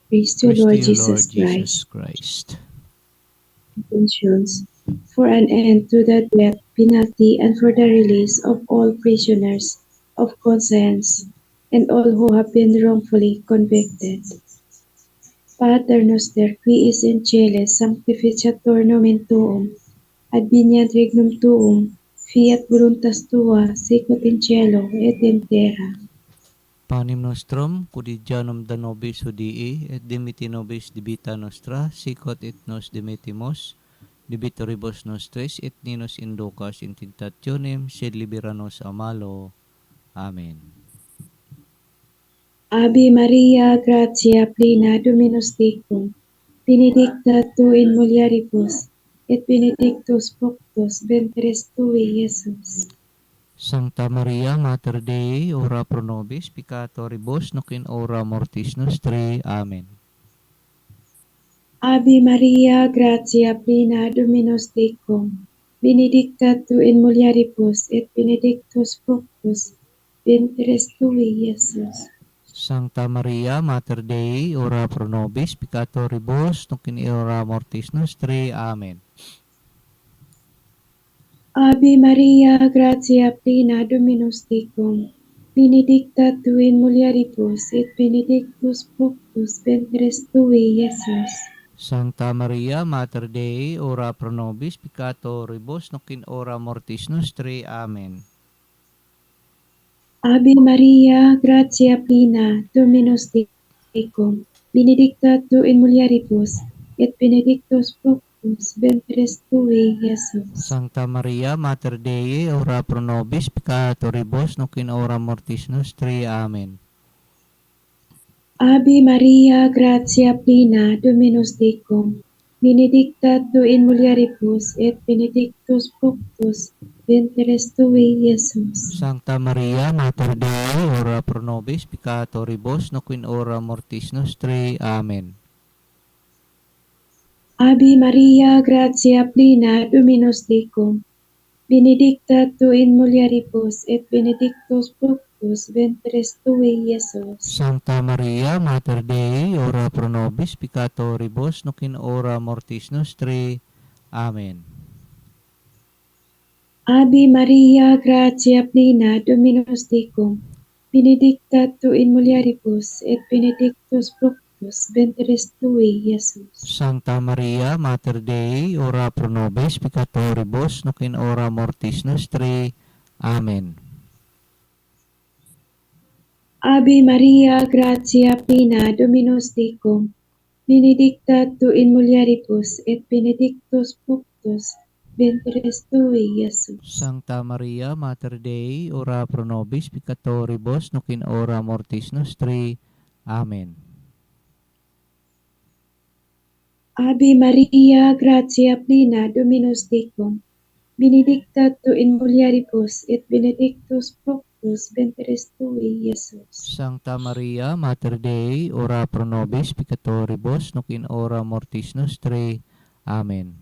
Praise to Praise to Lord you, Jesus Lord Jesus Christ. Christ. Intentions for an end to the death penalty and for the release of all prisoners of conscience and all who have been wrongfully convicted. Pater noster qui is in cele sanctificator nomen tuum, adveniat regnum tuum, fiat voluntas tua, sicut in cielo et in terra. Panem nostrum quotidianum da nobis hodii, et dimiti nobis debita nostra, sicut et nos dimitimus debitoribus nostris, et ninos inducas in tentationem, sed libera nos a malo. Amen. Ave Maria, gratia plena Dominus tecum, benedicta tu in mulieribus, et benedictus fructus ventris tui, Iesus. Sancta Maria, Mater Dei, ora pro nobis peccatoribus, nunc in hora mortis nostri. Amen. Ave Maria, gratia plena Dominus tecum, benedicta tu in mulieribus, et benedictus fructus ventris tui, Iesus. Sancta Maria, Mater Dei, ora pro nobis peccatoribus, nunc in hora mortis nostri. Amen. Ave Maria, gratia plena Dominus tecum, benedicta tu in mulieribus, et benedictus fructus ventris tui, Iesus. Sancta Maria, Mater Dei, ora pro nobis peccatoribus, nunc in hora mortis nostri. Amen. Ave Maria, gratia plena Dominus tecum, benedicta tu in mulieribus, et benedictus fructus ventris tui, Iesus. Sancta Maria, Mater Dei, ora pro nobis peccatoribus, nunc in hora mortis nostri. Amen. Ave Maria, gratia plena Dominus tecum, benedicta tu in mulieribus, et benedictus fructus ventris tui, Iesus. Sancta Maria, Mater Dei, ora pro nobis peccatoribus, nunc in hora mortis nostri. Amen. Ave Maria, gratia plena Dominus tecum, benedicta tu in mulieribus, et benedictus fructus ventris tui, Iesus. Sancta Maria, Mater Dei, ora pro nobis peccatoribus, nunc in hora mortis nostri. Amen. Ave Maria, gratia plena Dominus tecum, benedicta tu in mulieribus, et benedictus fructus ventris tui, Iesus. Sancta Maria, Mater Dei, ora pro nobis peccatoribus, nunc in hora mortis nostri. Amen. Ave Maria, gratia plena Dominus tecum, benedicta tu in mulieribus, et benedictus fructus ventris tui, Iesus. Sancta Maria, Mater Dei, ora pro nobis peccatoribus, nunc in hora mortis nostri. Amen. Ave Maria, gratia plena Dominus tecum, benedicta tu in mulieribus, et benedictus fructus ventris tui, Iesus. Sancta Maria, Mater Dei, ora pro nobis peccatoribus, nunc in hora mortis nostri. Amen.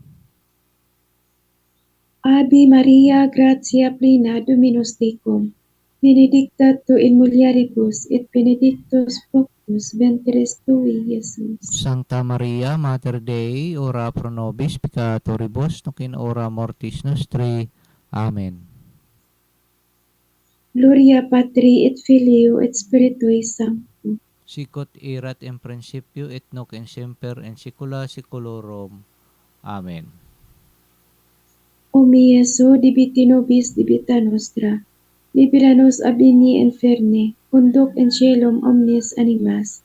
Ave Maria, gratia plena Dominus tecum, benedicta tu in mulieribus, et benedictus fructus ventris tui, Iesus. Sancta Maria, Mater Dei, ora pro nobis peccatoribus, nunc in hora mortis nostri. Amen. Gloria Patri et Filio et Spiritui Sancto. Sicut erat in principio et nunc in semper in saecula saeculorum. Amen. O mi Iesu, debiti nobis debita nostra, libera nos a bini inferne, conduc in caelum omnes animas,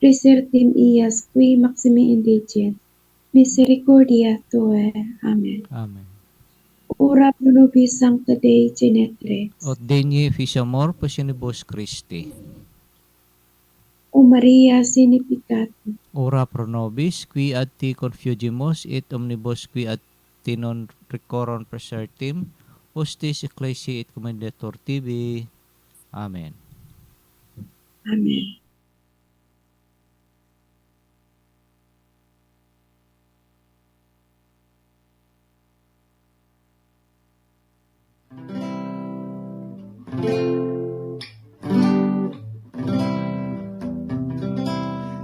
presertim ias qui maximi indigent, misericordia Tuae. Amen. Amen. Ora pro nobis Sancta Dei Genetrix. Ut digni efficiamur passionibus Christi. O Maria Significatum. Ora pro nobis, qui ad ti confugimus, et omnibus qui ad ti non recoron presertim, hostis ecclesiae et commendator tibi. Amen. Amen.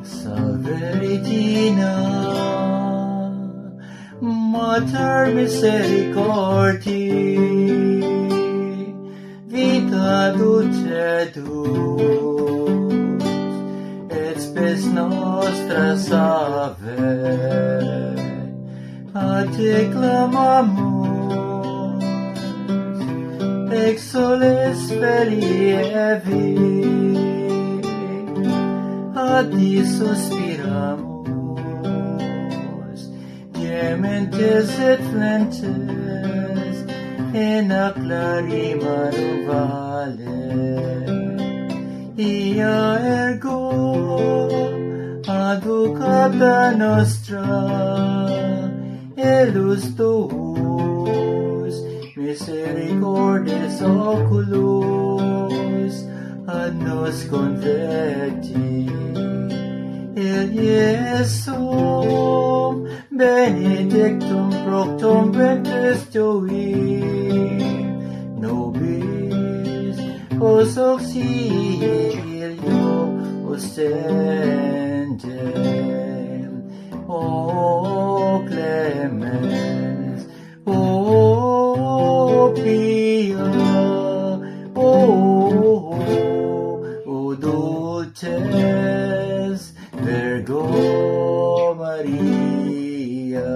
Salve Regina, Mater misericordiae, vita dulcetus, et spes nostra salve. A te clamamus, exoles felievi, a ti suspiramus, gementes et flentes, in ac larimarum vale. Ia ergo aducata nostra, elus tuus, misericordes oculus, ad nos converti. Il Iesum benedictum proctum ventris tui, nobis os auxilio ostendem. O clemens, o pia, o dulces Virgo Maria.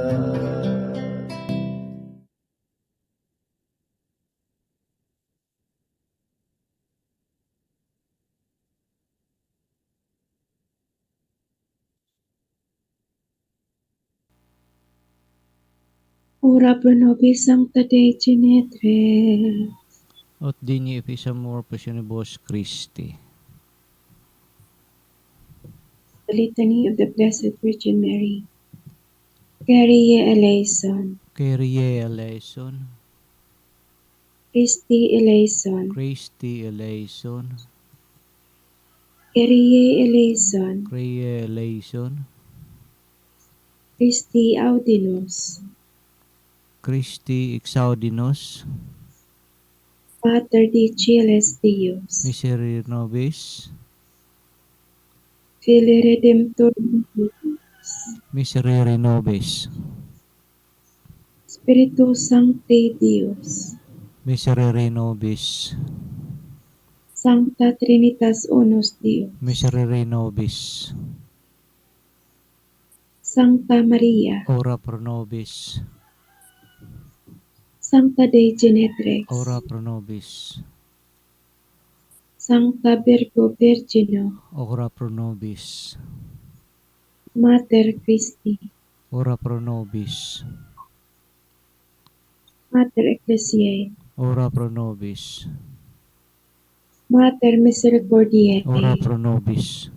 Ora pro nobis Sancta Dei Genetrix. Ut digni efficiamur passionibus Christi. The Litany of the Blessed Virgin Mary. Kyrie eleison. Kyrie eleison, Christi eleison. Christi eleison, Kyrie eleison. Kyrie eleison, Christi audimus. Christi exaudimus, Pater Diciles Deus. miserere nobis, Filii Redemptor Deus. miserere nobis, Spiritus Sancti Deus. miserere nobis, Sancta Trinitas Unus Deus. miserere nobis, Sancta Maria. ora pro nobis, Sancta Dei Genetrix. ora pro nobis, Sancta Virgo Virgino. ora pro nobis, Mater Christi. ora pro nobis, Mater Ecclesiae. ora pro nobis, Mater Misericordiae. ora pro nobis,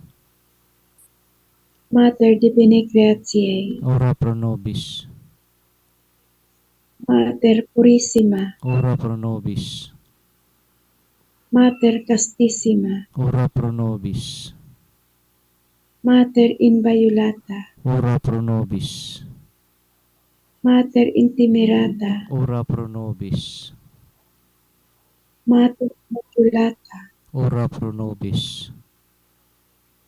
Mater Divinae Gratiae. ora pro nobis, Mater Purissima. ora pro nobis, Mater Castissima. ora pro nobis, Mater Inviolata. ora pro nobis, Mater Intimerata. ora pro nobis, Mater Immaculata. ora pro nobis,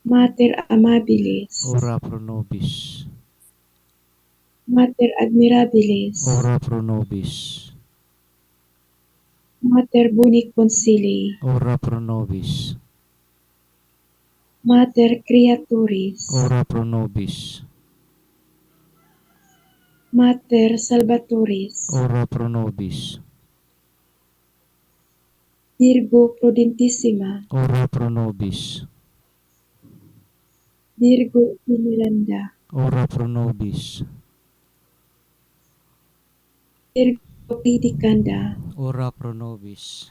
Mater Amabilis. ora pro nobis, Mater Admirabilis. ora pro nobis, Mater Boni Consilii. ora pro nobis, Mater Creaturis. ora pro nobis, Mater Salvatoris. ora pro nobis, Virgo Prudentissima. ora pro nobis, Virgo Veneranda. ora pro nobis, Virgo predicanda, ora pro nobis,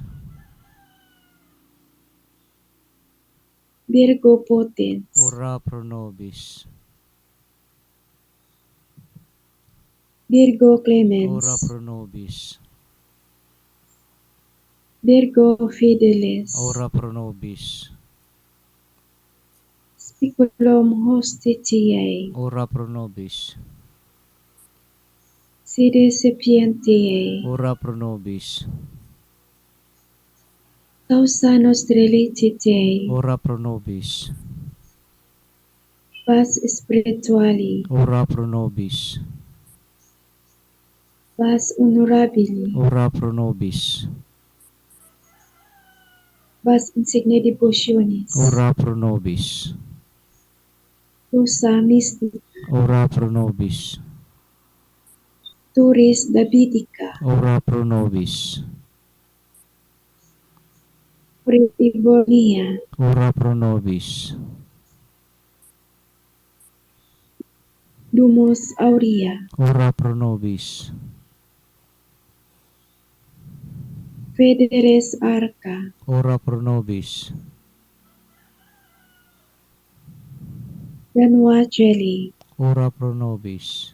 Virgo potens, ora pro nobis, Virgo ora clemens, pro nobis, Virgo fidelis, ora pro nobis, Spiculum hostitiae, ora pro nobis, Sede sapientiae, ora pro nobis, Causa nostre licitae, ora pro nobis, Vas spirituali, ora pro nobis, Vas honorabili, ora pro nobis, Vas insigne devotionis, ora pro nobis, Tusa mystica, ora pro nobis, Turis Davidica, ora pro nobis, Pretibonia, ora pro nobis, Dumus aurea, ora pro nobis, Federes arca, ora pro nobis, Danua celi, ora pro nobis,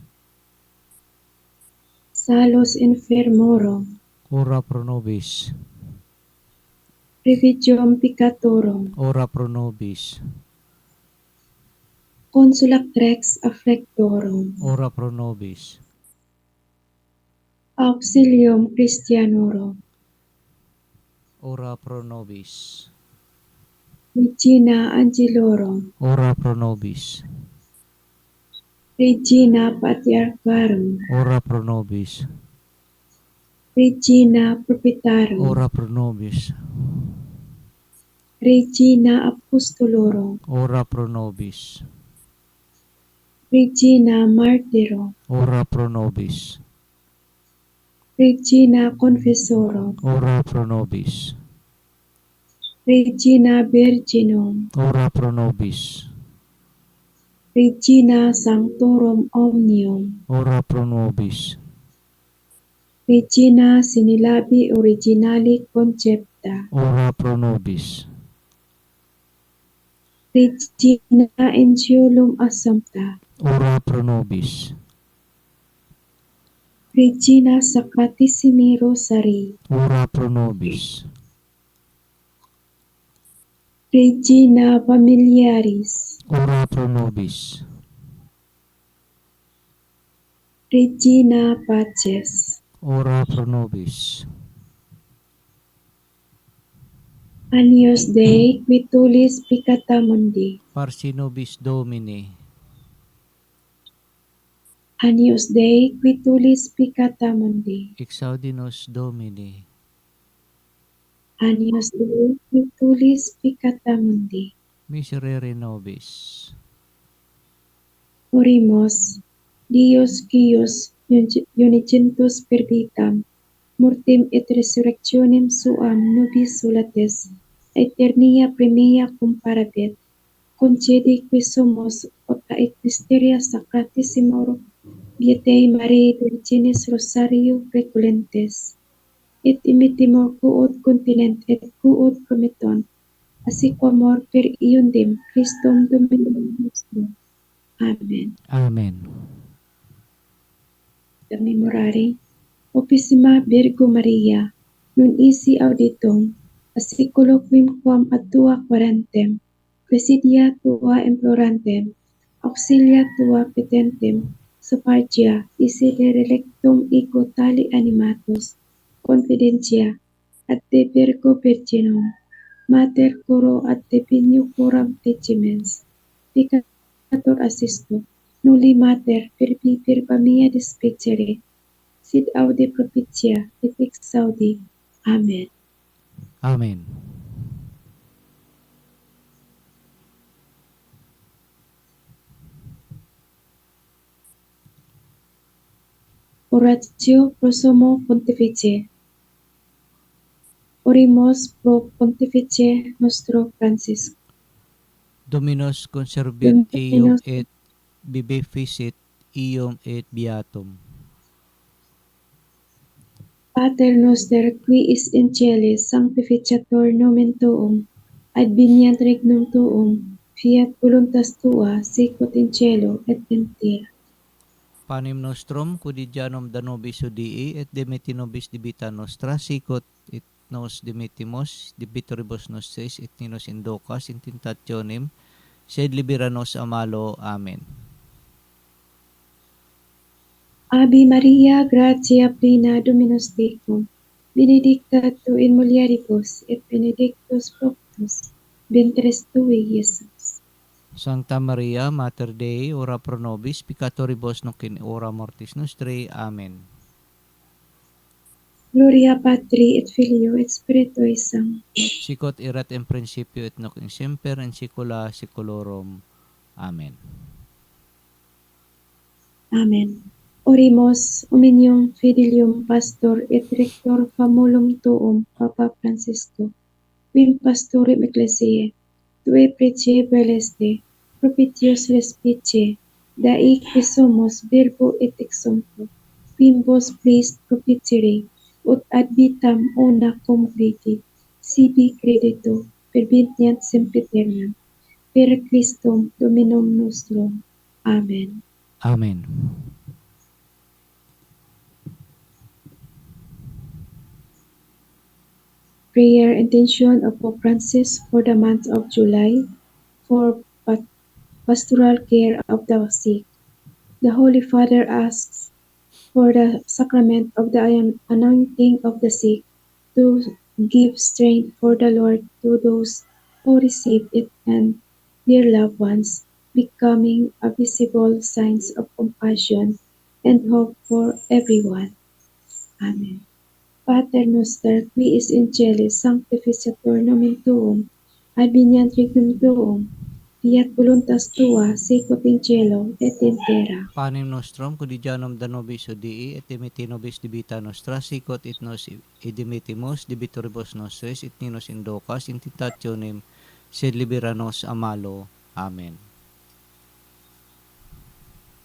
Salus infermorum, ora pro nobis, Revigium peccatorum, ora pro nobis, Consulactrex afflictorum, ora pro nobis, Auxilium Christianorum, ora pro nobis, Regina Angelorum, ora pro nobis, Regina Patriarcharum, ora pro nobis, Regina Propetarum, ora pro nobis, Regina Apostolorum, ora pro nobis, Regina Martyrum, ora pro nobis, Regina Confessorum, ora pro nobis, Regina Virginum, ora pro nobis, Regina Sanctorum Omnium, ora pro nobis, Regina Sinilabi Originali Concepta, ora pro nobis, Regina Angelum Assumpta, ora pro nobis, Regina Sacratissimi Rosari, ora pro nobis, Regina Familiaris, ora pro nobis, Regina Paces, ora pro nobis, Agnus Dei qui tulis peccata mundi, parsi nobis Domini, Agnus Dei qui tulis peccata mundi, exaudi nos Domini, Agnus Dei qui tulis peccata mundi. miserere nobis, Oremus, Dios Kyrios unicentus perditam, mortem et resurrectionem suam nobis solates, aeternia premia comparabit, concede qui sumus ota et mysteria sacratissimorum Vietae Mariae Virginis Rosario reculentes, et imittimur quod continent et quod prometton, asiquamur per iundem Christum Dominum nostrum. Amen. amen, Da memorare, Opissima Virgo Maria, non isi auditum, asiculo quimquam ad tua quarentem, presidia tua implorantem, auxilia tua petentem, sopartia, isi de relectum ego tali animatus, confidentia, ad te Virgo Virginum, Mater coro ad te pigno coram decimens, peccator assisto, nulli mater per mia despecere, sit aude propitia et exaudi. Amen. amen, Oratio pro sumo pontifice. Oremus pro pontifice nostro Francisco. Dominus conservit eum Dominus et vivificit eum et beatum, Pater noster qui is in celis sanctificator nomen tuum, adveniat regnum tuum, fiat voluntas tua, sicut in cielo et in terra. Panem nostrum quotidianum da nobis hodii et dimiti nobis debita nostra sicut et nos dimitimus debitoribus nostris et ni nos indocas in tentationem sed libera nos a malo. Amen. Ave Maria, gratia plena Dominus tecum, benedicta tu in mulieribus et benedictus fructus ventris tui, Iesus. Sancta Maria, Mater Dei, ora pro nobis peccatoribus nunc in hora mortis nostri. Amen. Gloria Patri et Filio et Spiritui Sancti. Sicut erat in principio et nunc in semper in saecula saeculorum. Amen. Amen. Oremus Omnium Fidelium Pastor et Rector Famulum Tuum Papa Francisco, quim Pastorem Ecclesiae, tue prece beleste, propitios respice, dai qui sumus verbo et exumpto, quim vos pleased propitiare, ut ad vitam una compliti, sibi credito, perveniat sempiternam, per Christum Dominum nostrum. Amen. Amen. Prayer intention of Pope Francis for the month of July for pastoral care of the sick. The Holy Father asks for the sacrament of the anointing of the sick to give strength for the Lord to those who receive it and their loved ones, becoming a visible signs of compassion and hope for everyone. Amen. Pater noster qui is in celis sanctificator nomen tuum, adveniat regnum tuum, fiat voluntas tua sicut in cielo et in terra. Panem nostrum quotidianum da nobis hodii et dimiti nobis debita nostra sicut et nos dimitimus debitoribus nostris et ni nos indocas in tentationem sed libera nos a malo. Amen.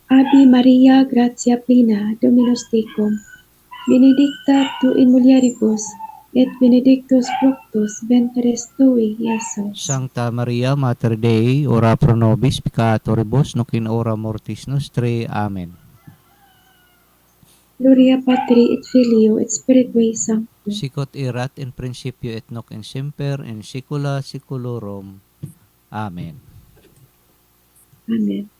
Ave Maria, gratia plena, Dominus tecum, benedicta tu in mulieribus, et benedictus fructus ventris tui, Iesus. Sancta Maria, Mater Dei, ora pro nobis peccatoribus nunc in hora mortis nostri. Amen. Gloria Patri et Filio et Spiritui Sancti. Sicut erat in principio et nunc in semper in saecula saeculorum. Amen. Amen.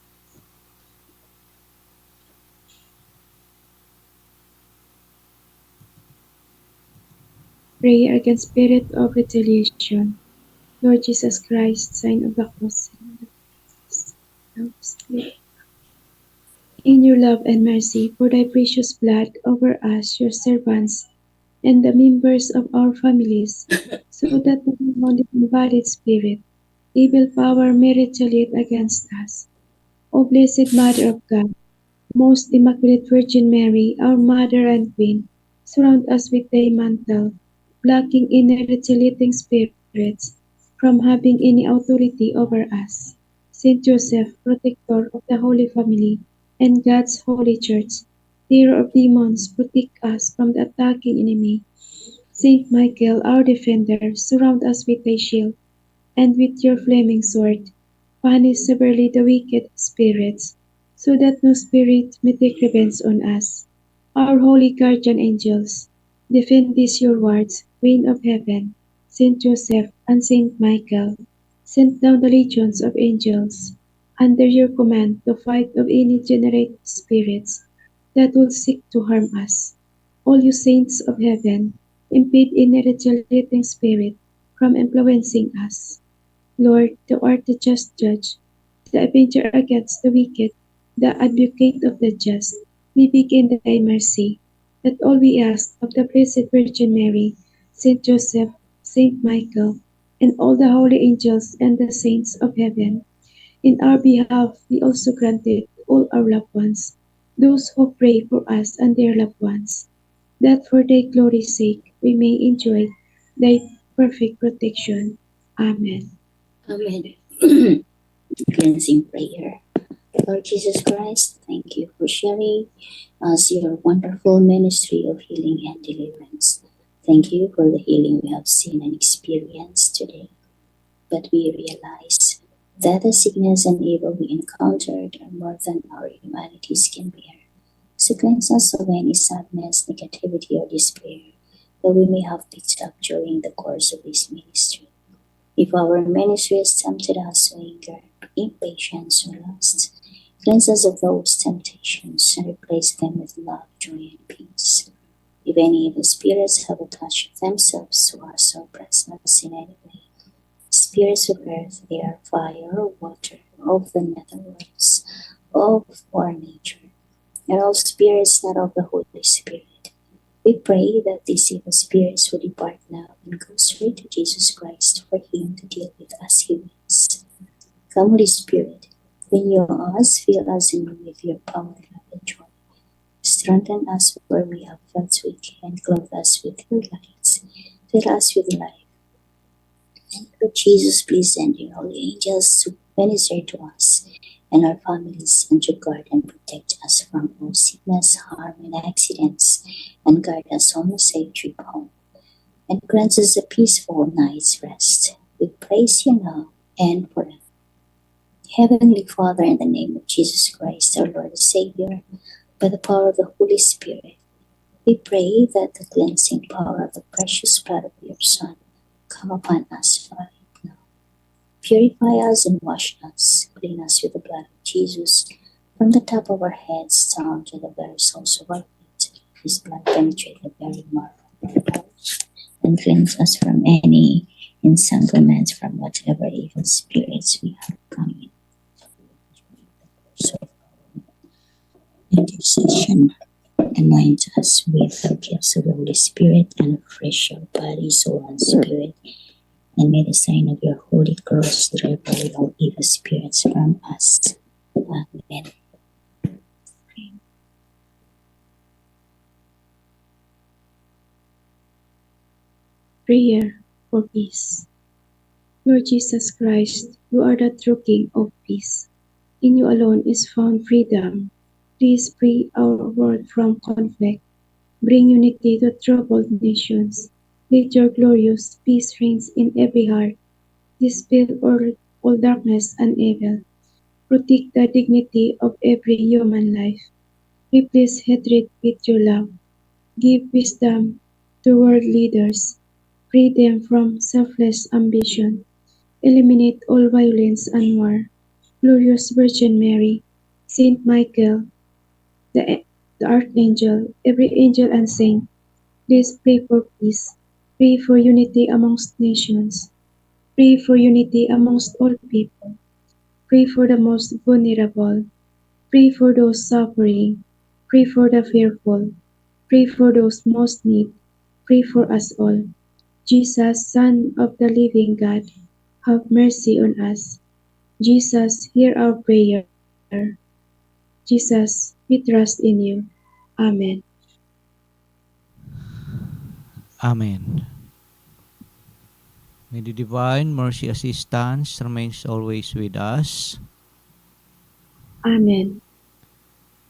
Prayer against spirit of retaliation. Lord Jesus Christ, sign of the cross. In your love and mercy, for thy precious blood over us, your servants, and the members of our families, so that the demonic embodied spirit, evil power may retaliate against us. O Blessed Mother of God, most Immaculate Virgin Mary, our Mother and Queen, surround us with thy mantle, blocking any retaliating spirits from having any authority over us. Saint Joseph, protector of the Holy Family and God's Holy Church, terror of demons, protect us from the attacking enemy. Saint Michael, our defender, surround us with thy shield, and with your flaming sword, punish severely the wicked spirits, so that no spirit may take revenge on us. Our holy guardian angels, defend these your wards, Queen of Heaven, Saint Joseph and Saint Michael. Send down the legions of angels under your command to fight of any degenerate spirits that will seek to harm us. All you saints of heaven, impede any retaliating spirit from influencing us. Lord, thou art the just judge, the avenger against the wicked, the advocate of the just. We begin thy mercy, that all we ask of the Blessed Virgin Mary, Saint Joseph, Saint Michael, and all the holy angels and the saints of heaven. In our behalf, we also grant it all our loved ones, those who pray for us and their loved ones, that for thy glory's sake we may enjoy thy perfect protection. Amen. Amen. Cleansing prayer. Lord Jesus Christ, thank you for sharing us your wonderful ministry of healing and deliverance. Thank you for the healing we have seen and experienced today. But we realize that the sickness and evil we encountered are more than our humanities can bear. So cleanse us of any sadness, negativity, or despair that we may have picked up during the course of this ministry. If our ministry has tempted us to anger, impatience, or lust, cleanse us of those temptations and replace them with love, joy, and peace. If any evil spirits have attached themselves to us or oppress us in any way, spirits of earth, air, fire, water, of the netherworlds, of our nature, and all spirits not of the Holy Spirit, we pray that these evil spirits will depart now and go straight to Jesus Christ for Him to deal with as He wills. Come, Holy Spirit, renew us, fill us anew with your power, love, and joy. Strengthen us where we have felt weak, and clothe us with your light. Fill us with life. And Lord Jesus, please send your holy angels to minister to us and our families, and to guard and protect us from all sickness, harm, and accidents, and guide us on a safe trip home, and grant us a peaceful night's rest. We praise you now and forever. Heavenly Father, in the name of Jesus Christ, our Lord and Savior, by the power of the Holy Spirit, we pray that the cleansing power of the precious blood of your Son come upon us right now. Purify us and wash us, clean us with the blood of Jesus, from the top of our heads down to the very soles of our feet. His blood penetrate the very marrow of our bones, and cleanse us from any entanglements from whatever evil spirits we have come in. So, intercession, anoint us with the gifts of the Holy Spirit, and refresh our body, soul, and spirit. And may the sign of your holy cross drive away all evil spirits from us. Amen. Prayer for peace. Lord Jesus Christ, you are the true King of peace. In you alone is found freedom. Please free our world from conflict. Bring unity to troubled nations. Let your glorious peace reign in every heart. Dispel all darkness and evil. Protect the dignity of every human life. Replace hatred with your love. Give wisdom to world leaders. Free them from selfless ambition. Eliminate all violence and war. Glorious Virgin Mary, Saint Michael, the Archangel, every angel and saint, please pray for peace. Pray for unity amongst nations. Pray for unity amongst all people. Pray for the most vulnerable. Pray for those suffering. Pray for the fearful. Pray for those most need. Pray for us all. Jesus, Son of the living God, have mercy on us. Jesus, hear our prayer. Jesus, we trust in you. Amen. Amen. May the divine mercy assistance remains always with us, Amen.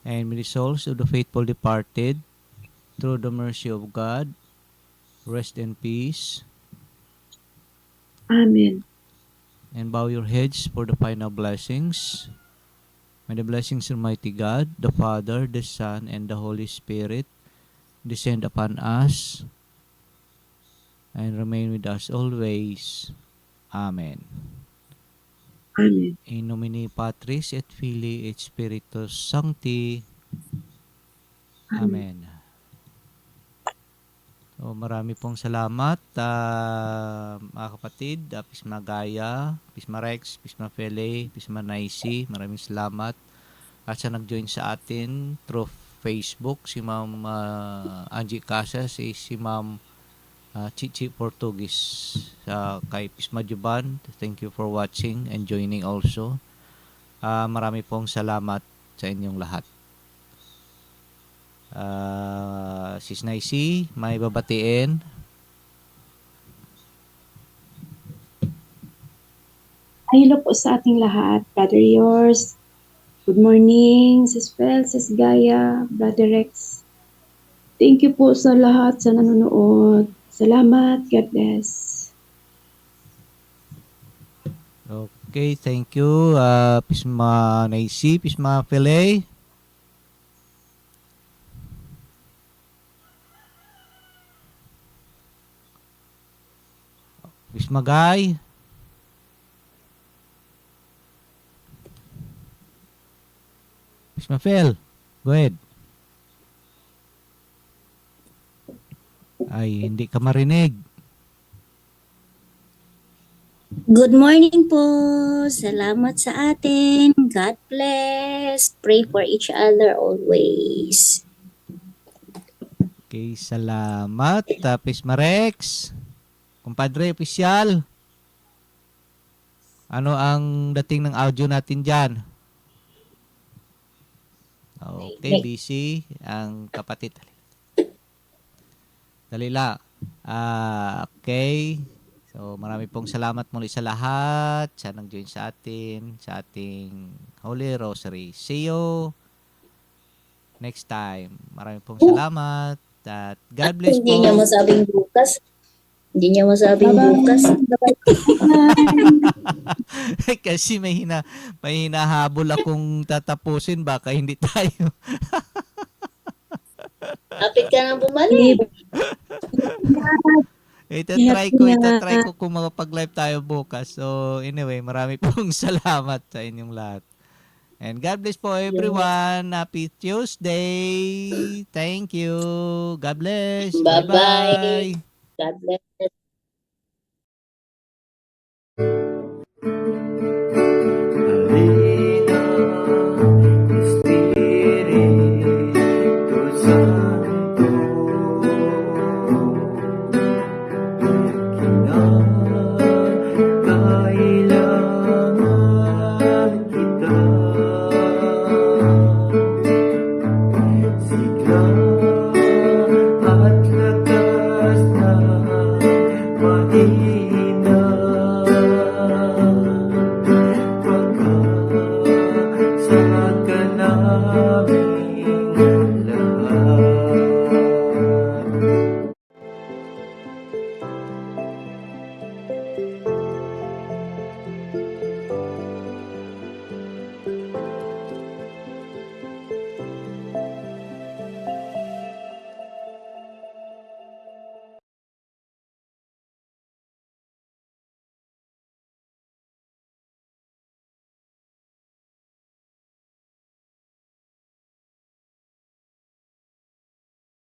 and may the souls of the faithful departed, through the mercy of God, rest in peace. Amen. And bow your heads for the final blessings. May the blessings of Almighty God, the Father, the Son, and the Holy Spirit descend upon us and remain with us always. Amen. Amen. In nomine Patris et Filii et Spiritus Sancti. Amen. So, marami pong salamat, mga kapatid, Pisma Gaya, Pisma Rex, Pisma Fele, Pisma Naisi. Maraming salamat. At sa nag-join sa atin through Facebook, si Ma'am Angie Casas, si Ma'am Chichi Portugis. Kay Pisma Juban, thank you for watching and joining also. Marami pong salamat sa inyong lahat. Sis Naisi, may babatiin. Ay, hello po sa ating lahat. Brother yours, Good morning, Sis Fel, Sis Gaya, Brother Rex. Thank you po sa lahat sa nanonood. Salamat. God bless. Okay, thank you. Pisma Naisi, Pisma Pele. Pisma Guy. Pisma Phil. Go ahead. Ay, hindi ka marinig. Good morning po. Salamat sa atin. God bless. Pray for each other always. Okay, salamat. Pisma Rex. Kumpadre, opisyal. Ano ang dating ng audio natin dyan? Okay, busy ang kapatid. Dali lang. Okay. So, marami pong salamat muli sa lahat sa nag-join sa atin, sa ating Holy Rosary. See you next time. Marami pong salamat at God bless po. Hindi niya masabing bukas. Hindi niya masabing bukas. Kasi may hinahabol akong tatapusin, baka hindi tayo. Kapit ka nang bumalik. Itatry ko kung makapag-live tayo bukas. So, anyway, marami pong salamat sa inyong lahat. And God bless po everyone. Happy Tuesday. Thank you. God bless. Bye-bye. Bye-bye. God bless. Halina, Espiritu Santo,